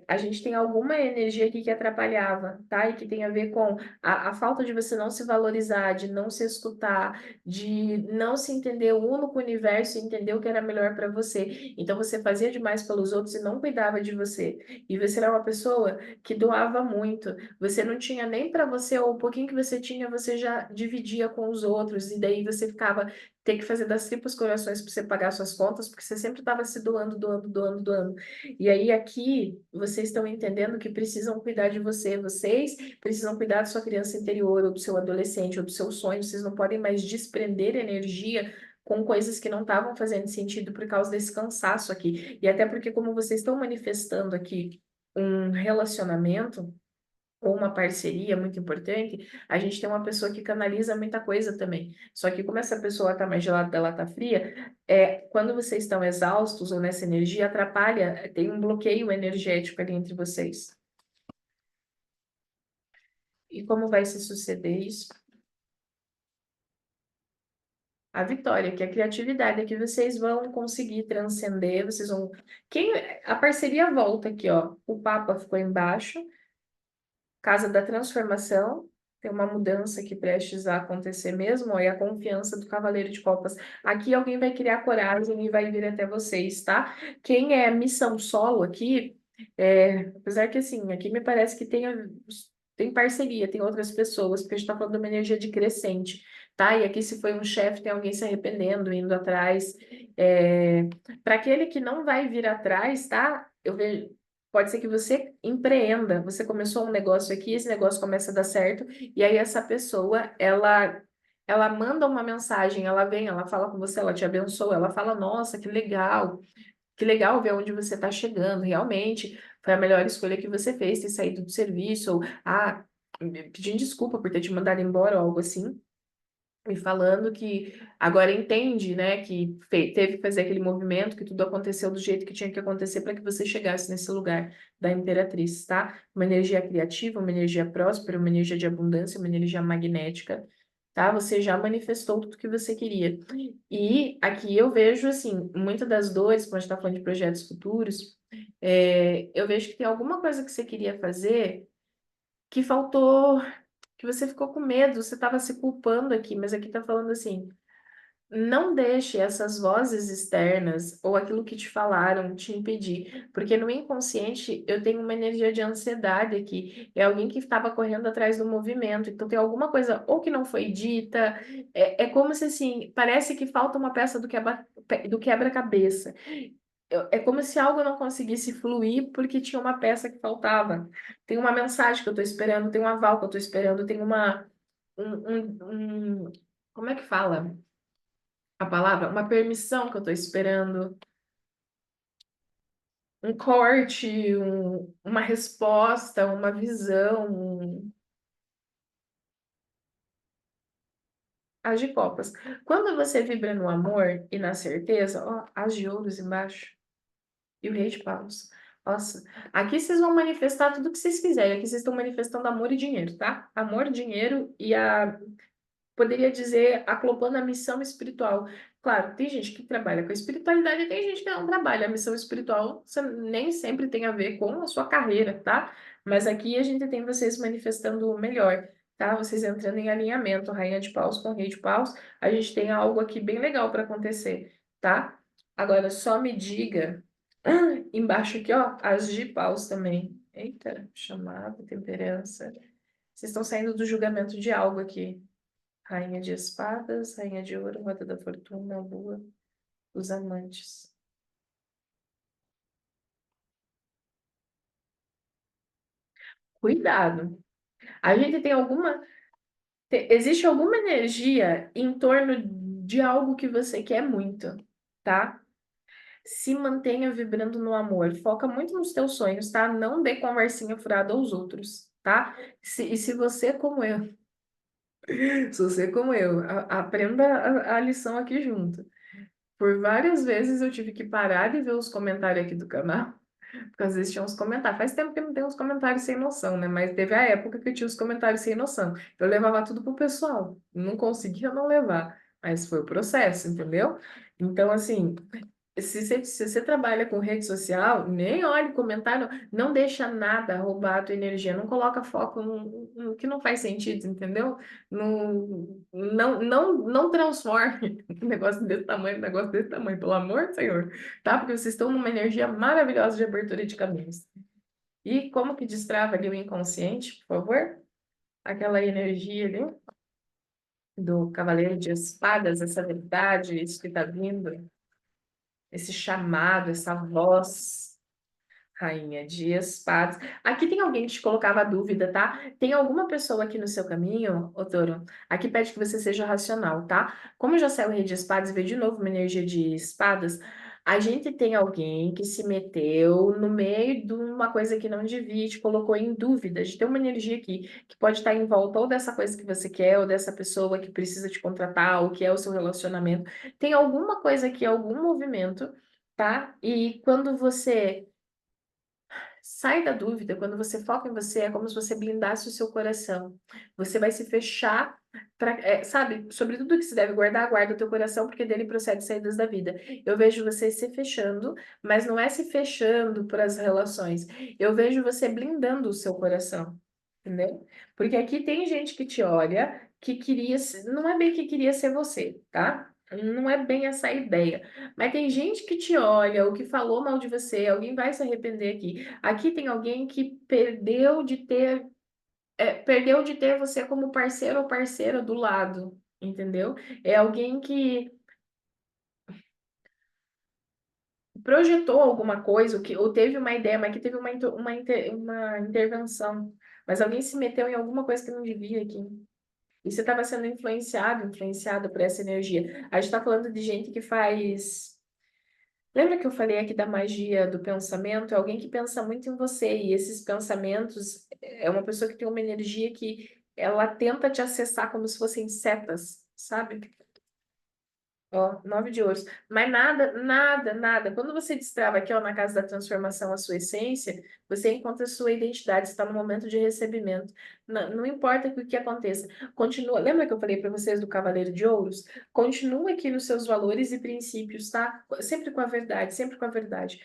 A gente tem alguma energia aqui que atrapalhava, tá? E que tem a ver com a falta de você não se valorizar, de não se escutar, de não se entender uno com o universo e entender o que era melhor para você. Então você fazia demais pelos outros e não cuidava de você. E você era uma pessoa que doava muito. Você não tinha nem para você, ou o pouquinho que você tinha, você já dividia com os outros. E daí você ficava ter que fazer das tripas corações para você pagar suas contas, porque você sempre estava se doando, doando, doando, doando. E aí aqui vocês estão entendendo que precisam cuidar de você, vocês precisam cuidar da sua criança interior, ou do seu adolescente, ou do seu sonho, vocês não podem mais desprender energia com coisas que não estavam fazendo sentido por causa desse cansaço aqui. E até porque como vocês estão manifestando aqui um relacionamento, ou uma parceria muito importante, a gente tem uma pessoa que canaliza muita coisa também. Só que como essa pessoa está mais gelada, ela está fria, quando vocês estão exaustos ou nessa energia, atrapalha, tem um bloqueio energético ali entre vocês. E como vai se suceder isso? A vitória, que é a criatividade, é que vocês vão conseguir transcender, vocês vão... A parceria volta aqui, ó. O Papa ficou embaixo, Casa da Transformação, tem uma mudança aqui prestes a acontecer mesmo, ó, e a confiança do Cavaleiro de Copas. Aqui alguém vai criar coragem e vai vir até vocês, tá? Quem é missão solo aqui, apesar que assim, aqui me parece que tem parceria, tem outras pessoas, porque a gente tá falando de uma energia de crescente, tá? E aqui se foi um chefe, tem alguém se arrependendo, indo atrás. Para aquele que não vai vir atrás, tá? Eu vejo. Pode ser que você empreenda, você começou um negócio aqui, esse negócio começa a dar certo, e aí essa pessoa, ela manda uma mensagem, ela vem, ela fala com você, ela te abençoa, ela fala, nossa, que legal ver onde você está chegando, realmente foi a melhor escolha que você fez, ter saído do serviço, ou, pedindo desculpa por ter te mandado embora, ou algo assim me falando que agora entende, né, que teve que fazer aquele movimento, que tudo aconteceu do jeito que tinha que acontecer para que você chegasse nesse lugar da Imperatriz, tá? Uma energia criativa, uma energia próspera, uma energia de abundância, uma energia magnética, tá? Você já manifestou tudo que você queria. E aqui eu vejo, assim, muitas das dores, quando a gente está falando de projetos futuros, eu vejo que tem alguma coisa que você queria fazer que faltou, que você ficou com medo, você estava se culpando aqui, mas aqui está falando assim, não deixe essas vozes externas ou aquilo que te falaram te impedir, porque no inconsciente eu tenho uma energia de ansiedade aqui, é alguém que estava correndo atrás do movimento, então tem alguma coisa ou que não foi dita, é como se assim, parece que falta uma peça do quebra-cabeça. É como se algo não conseguisse fluir porque tinha uma peça que faltava. Tem uma mensagem que eu estou esperando, tem um aval que eu estou esperando, tem como é que fala a palavra? Uma permissão que eu estou esperando, um corte, uma resposta, uma visão, as de copas. Quando você vibra no amor e na certeza, ó, as de ouros embaixo. E o rei de paus. Nossa, aqui vocês vão manifestar tudo que vocês quiserem. Aqui vocês estão manifestando amor e dinheiro, tá? Amor, dinheiro e poderia dizer, acoplando a missão espiritual. Claro, tem gente que trabalha com a espiritualidade e tem gente que não trabalha. A missão espiritual nem sempre tem a ver com a sua carreira, tá? Mas aqui a gente tem vocês manifestando o melhor, tá? Vocês entrando em alinhamento, Rainha de Paus com Rei de Paus. A gente tem algo aqui bem legal para acontecer, tá? Agora, só me diga. Embaixo aqui, ó, as de paus também. Eita, chamada, temperança. Vocês estão saindo do julgamento de algo aqui. Rainha de espadas, rainha de ouro, roda da fortuna, lua, os amantes. Cuidado. A gente tem existe alguma energia em torno de algo que você quer muito, tá? Se mantenha vibrando no amor. Foca muito nos teus sonhos, tá? Não dê conversinha furada aos outros, tá? E se você, como eu, se você, como eu, aprenda a lição aqui junto. Por várias vezes eu tive que parar de ver os comentários aqui do canal, porque às vezes tinha uns comentários. Faz tempo que não tem uns comentários sem noção, né? Mas teve a época que eu tinha os comentários sem noção. Eu levava tudo pro pessoal. Não conseguia não levar. Mas foi o processo, entendeu? Então, assim, se você trabalha com rede social, nem olhe comentário, não deixa nada roubar a tua energia, não coloca foco no que não faz sentido, entendeu? Não transforme um negócio desse tamanho, pelo amor do Senhor, tá? Porque vocês estão numa energia maravilhosa de abertura de caminhos. E como que destrava ali o inconsciente, por favor? Aquela energia ali do Cavaleiro de Espadas, essa verdade, isso que está vindo, esse chamado, essa voz, Rainha de Espadas. Aqui tem alguém que te colocava dúvida, tá? Tem alguma pessoa aqui no seu caminho, ô Touro? Aqui pede que você seja racional, tá? Como já saiu o Rei de Espadas e veio de novo uma energia de espadas, a gente tem alguém que se meteu no meio de uma coisa que não devia, e te colocou em dúvida. A gente tem uma energia aqui que pode estar em volta ou dessa coisa que você quer, ou dessa pessoa que precisa te contratar, ou que é o seu relacionamento. Tem alguma coisa aqui, algum movimento, tá? E quando você sai da dúvida, quando você foca em você, é como se você blindasse o seu coração. Você vai se fechar para, sabe, sobre tudo que se deve guardar, guarda o teu coração, porque dele procede saídas da vida. Eu vejo você se fechando, mas não é se fechando para as relações. Eu vejo você blindando o seu coração, entendeu? Porque aqui tem gente que te olha, que queria, não é bem que queria ser você, tá? Não é bem essa a ideia. Mas tem gente que te olha, ou que falou mal de você, alguém vai se arrepender aqui. Aqui tem alguém que perdeu de ter você como parceiro ou parceira do lado, entendeu? É alguém que projetou alguma coisa, ou teve uma ideia, mas que teve uma intervenção. Mas alguém se meteu em alguma coisa que não devia aqui. E você estava sendo influenciada por essa energia. A gente está falando de gente que faz. Lembra que eu falei aqui da magia do pensamento? É alguém que pensa muito em você, e esses pensamentos é uma pessoa que tem uma energia que ela tenta te acessar como se fossem setas, sabe? Ó, 9 de ouros. Mas nada, nada, nada. Quando você destrava aqui, ó, na casa da transformação, a sua essência, você encontra a sua identidade, está no momento de recebimento. Não importa o que aconteça. Continua. Lembra que eu falei para vocês do Cavaleiro de Ouros? Continua aqui nos seus valores e princípios, tá? Sempre com a verdade, sempre com a verdade.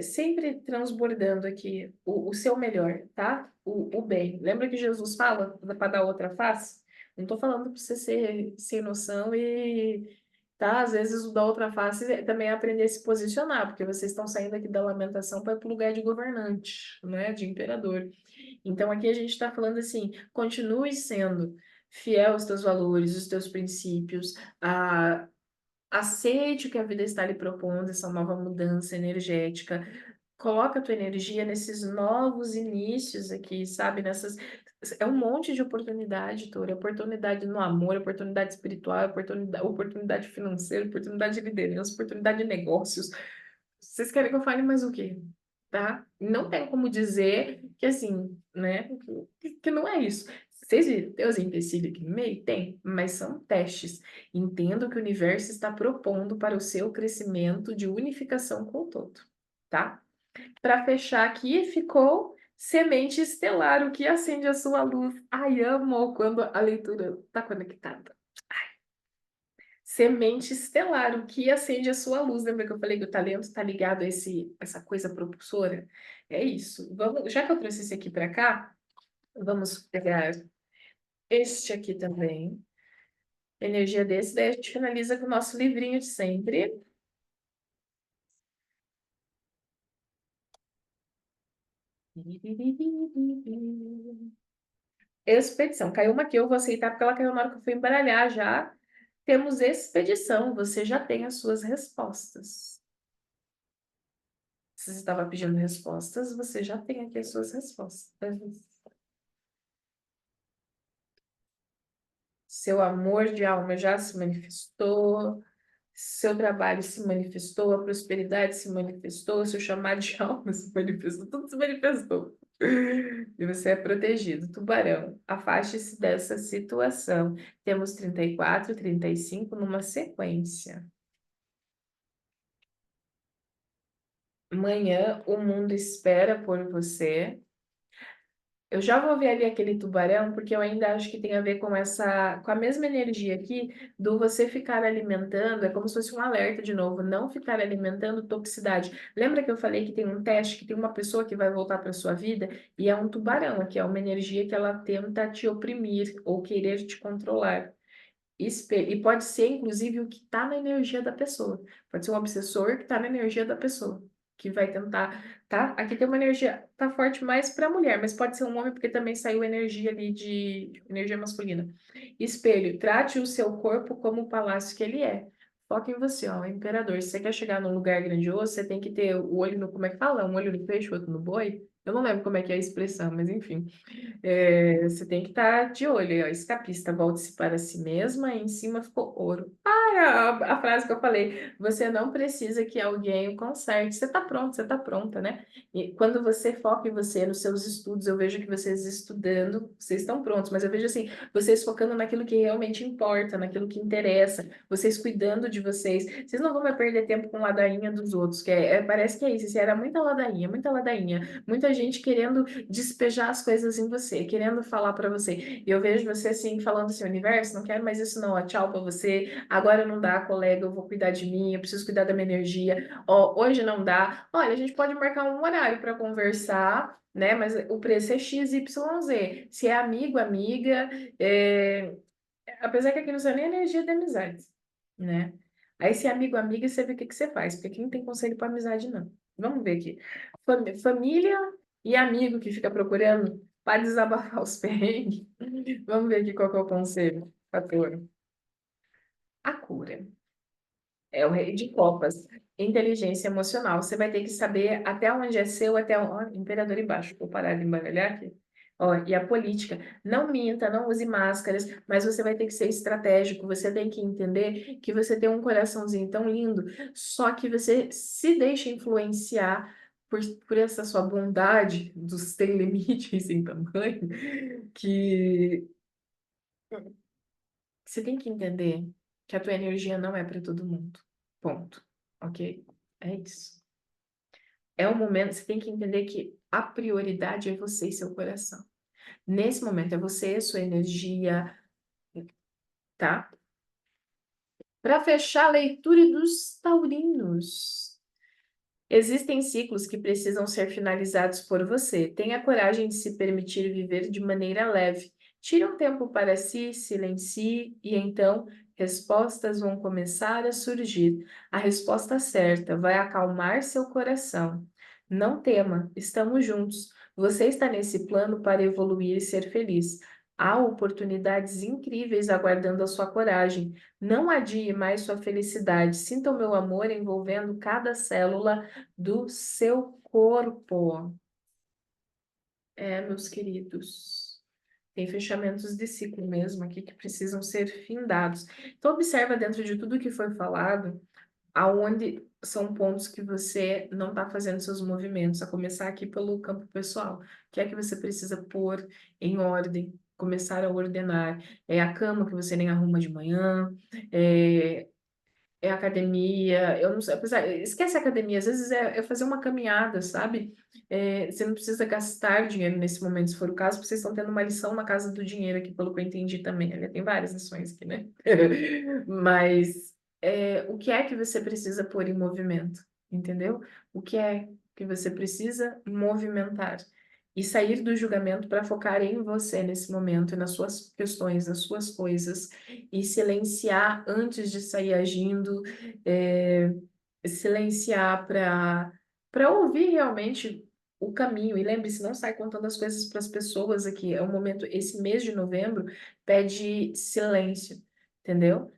Sempre transbordando aqui o seu melhor, tá? O bem. Lembra que Jesus fala para dar outra face? Não estou falando para você ser sem noção e, tá? Às vezes o da outra face também é aprender a se posicionar, porque vocês estão saindo aqui da lamentação para o lugar de governante, né? De imperador. Então aqui a gente está falando assim, continue sendo fiel aos teus valores, aos teus princípios, aceite o que a vida está lhe propondo, essa nova mudança energética. Coloca a tua energia nesses novos inícios aqui, sabe? É um monte de oportunidade, Tora. Oportunidade no amor, oportunidade espiritual, oportunidade financeira, oportunidade de liderança, oportunidade de negócios. Vocês querem que eu fale mais o quê? Tá? Não tem como dizer que assim, né? Que não é isso. Vocês viram, tem os empecilhos aqui no meio? Tem, mas são testes. Entendo que o universo está propondo para o seu crescimento de unificação com o todo, tá? Para fechar aqui, ficou semente estelar, o que acende a sua luz. Ai, amo quando a leitura está conectada. Semente estelar, o que acende a sua luz. Lembra que eu falei que o talento está ligado a essa coisa propulsora? É isso. Vamos, já que eu trouxe esse aqui para cá, vamos pegar este aqui também. Energia desse, daí a gente finaliza com o nosso livrinho de sempre. Expedição. Caiu uma aqui, eu vou aceitar porque ela caiu na hora que eu fui embaralhar já. Temos expedição, você já tem as suas respostas. Se você estava pedindo respostas, você já tem aqui as suas respostas. Seu amor de alma já se manifestou, seu trabalho se manifestou, a prosperidade se manifestou, seu chamado de alma se manifestou, tudo se manifestou. E você é protegido. Tubarão, afaste-se dessa situação. Temos 34, 35 numa sequência. Amanhã o mundo espera por você. Eu já vou ver ali aquele tubarão, porque eu ainda acho que tem a ver com a mesma energia aqui do você ficar alimentando, é como se fosse um alerta de novo, não ficar alimentando toxicidade. Lembra que eu falei que tem um teste, que tem uma pessoa que vai voltar para sua vida e é um tubarão, que é uma energia que ela tenta te oprimir ou querer te controlar. E pode ser, inclusive, o que está na energia da pessoa. Pode ser um obsessor que está na energia da pessoa, que vai tentar, tá? Aqui tem uma energia, tá forte mais para mulher, mas pode ser um homem, porque também saiu energia ali de energia masculina. Espelho, trate o seu corpo como o palácio que ele é. Foca em você, ó, imperador. Se você quer chegar num lugar grandioso, você tem que ter o olho no, como é que fala? Um olho no peixe, outro no boi. Eu não lembro como é que é a expressão, mas enfim. Você tem que estar de olho, aí, ó. Escapista, volte-se para si mesma, e em cima ficou ouro. Ah, a frase que eu falei, você não precisa que alguém o conserte. Você está pronto, você está pronta, né? E quando você foca em você, nos seus estudos, eu vejo que vocês estudando, vocês estão prontos, mas eu vejo assim, vocês focando naquilo que realmente importa, naquilo que interessa, vocês cuidando de vocês. Vocês não vão mais perder tempo com ladainha dos outros, que parece que é isso, assim, era muita ladainha, muita gente querendo despejar as coisas em você, querendo falar para você. E eu vejo você assim, falando assim, universo, não quero mais isso não, ó, tchau para você. Agora não dá, colega, eu vou cuidar de mim, eu preciso cuidar da minha energia. Ó, hoje não dá. Olha, a gente pode marcar um horário para conversar, né? Mas o preço é X, Y, Z. Se é amigo, amiga, apesar que aqui não usa nem energia de amizade, né? Aí, se é amigo, amiga, você vê o que que você faz, porque aqui não tem conselho para amizade, não. Vamos ver aqui. Família e amigo que fica procurando para desabafar os perrengues. Vamos ver aqui qual que é o conselho para touro. A cura. É o rei de copas. Inteligência emocional. Você vai ter que saber até onde é seu, até onde... Imperador embaixo. Vou parar de embaralhar aqui. Ó, e a política. Não minta, não use máscaras, mas você vai ter que ser estratégico. Você tem que entender que você tem um coraçãozinho tão lindo, só que você se deixa influenciar por essa sua bondade dos sem limite e sem tamanho, que você tem que entender que a tua energia não é para todo mundo. Ponto. Ok? É isso. É o momento, você tem que entender que a prioridade é você e seu coração. Nesse momento é você, sua energia, tá? Para fechar a leitura dos taurinos. Existem ciclos que precisam ser finalizados por você. Tenha coragem de se permitir viver de maneira leve. Tire um tempo para si, silencie e então respostas vão começar a surgir. A resposta certa vai acalmar seu coração. Não tema, estamos juntos. Você está nesse plano para evoluir e ser feliz. Há oportunidades incríveis aguardando a sua coragem. Não adie mais sua felicidade. Sinta o meu amor envolvendo cada célula do seu corpo. Meus queridos, tem fechamentos de ciclo mesmo aqui que precisam ser findados. Então, observa dentro de tudo que foi falado, aonde são pontos que você não está fazendo seus movimentos, a começar aqui pelo campo pessoal. O que é que você precisa pôr em ordem? Começar a ordenar. É a cama que você nem arruma de manhã, é, é academia, eu não sei, apesar, esquece a academia, às vezes é fazer uma caminhada, sabe? Você não precisa gastar dinheiro nesse momento, se for o caso, porque vocês estão tendo uma lição na casa do dinheiro aqui, pelo que eu entendi também. Olha, tem várias lições aqui, né? Mas o que é que você precisa pôr em movimento, entendeu? O que é que você precisa movimentar? E sair do julgamento para focar em você nesse momento, e nas suas questões, nas suas coisas, e silenciar antes de sair agindo, é, silenciar para ouvir realmente o caminho. E lembre-se, não sai contando as coisas para as pessoas aqui. É um momento, esse mês de novembro pede silêncio, entendeu?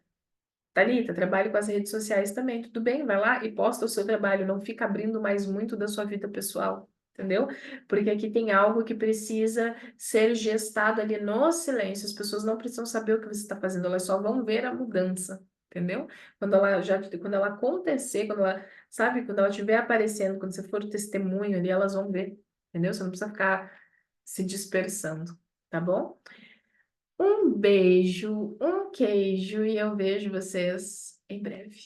Thalita, trabalhe com as redes sociais também, tudo bem? Vai lá e posta o seu trabalho, não fica abrindo mais muito da sua vida pessoal, entendeu? Porque aqui tem algo que precisa ser gestado ali no silêncio, as pessoas não precisam saber o que você está fazendo, elas só vão ver a mudança, entendeu? Quando ela acontecer, quando ela, sabe, quando ela estiver aparecendo, quando você for o testemunho ali, elas vão ver, entendeu? Você não precisa ficar se dispersando, tá bom? Um beijo, um queijo e eu vejo vocês em breve.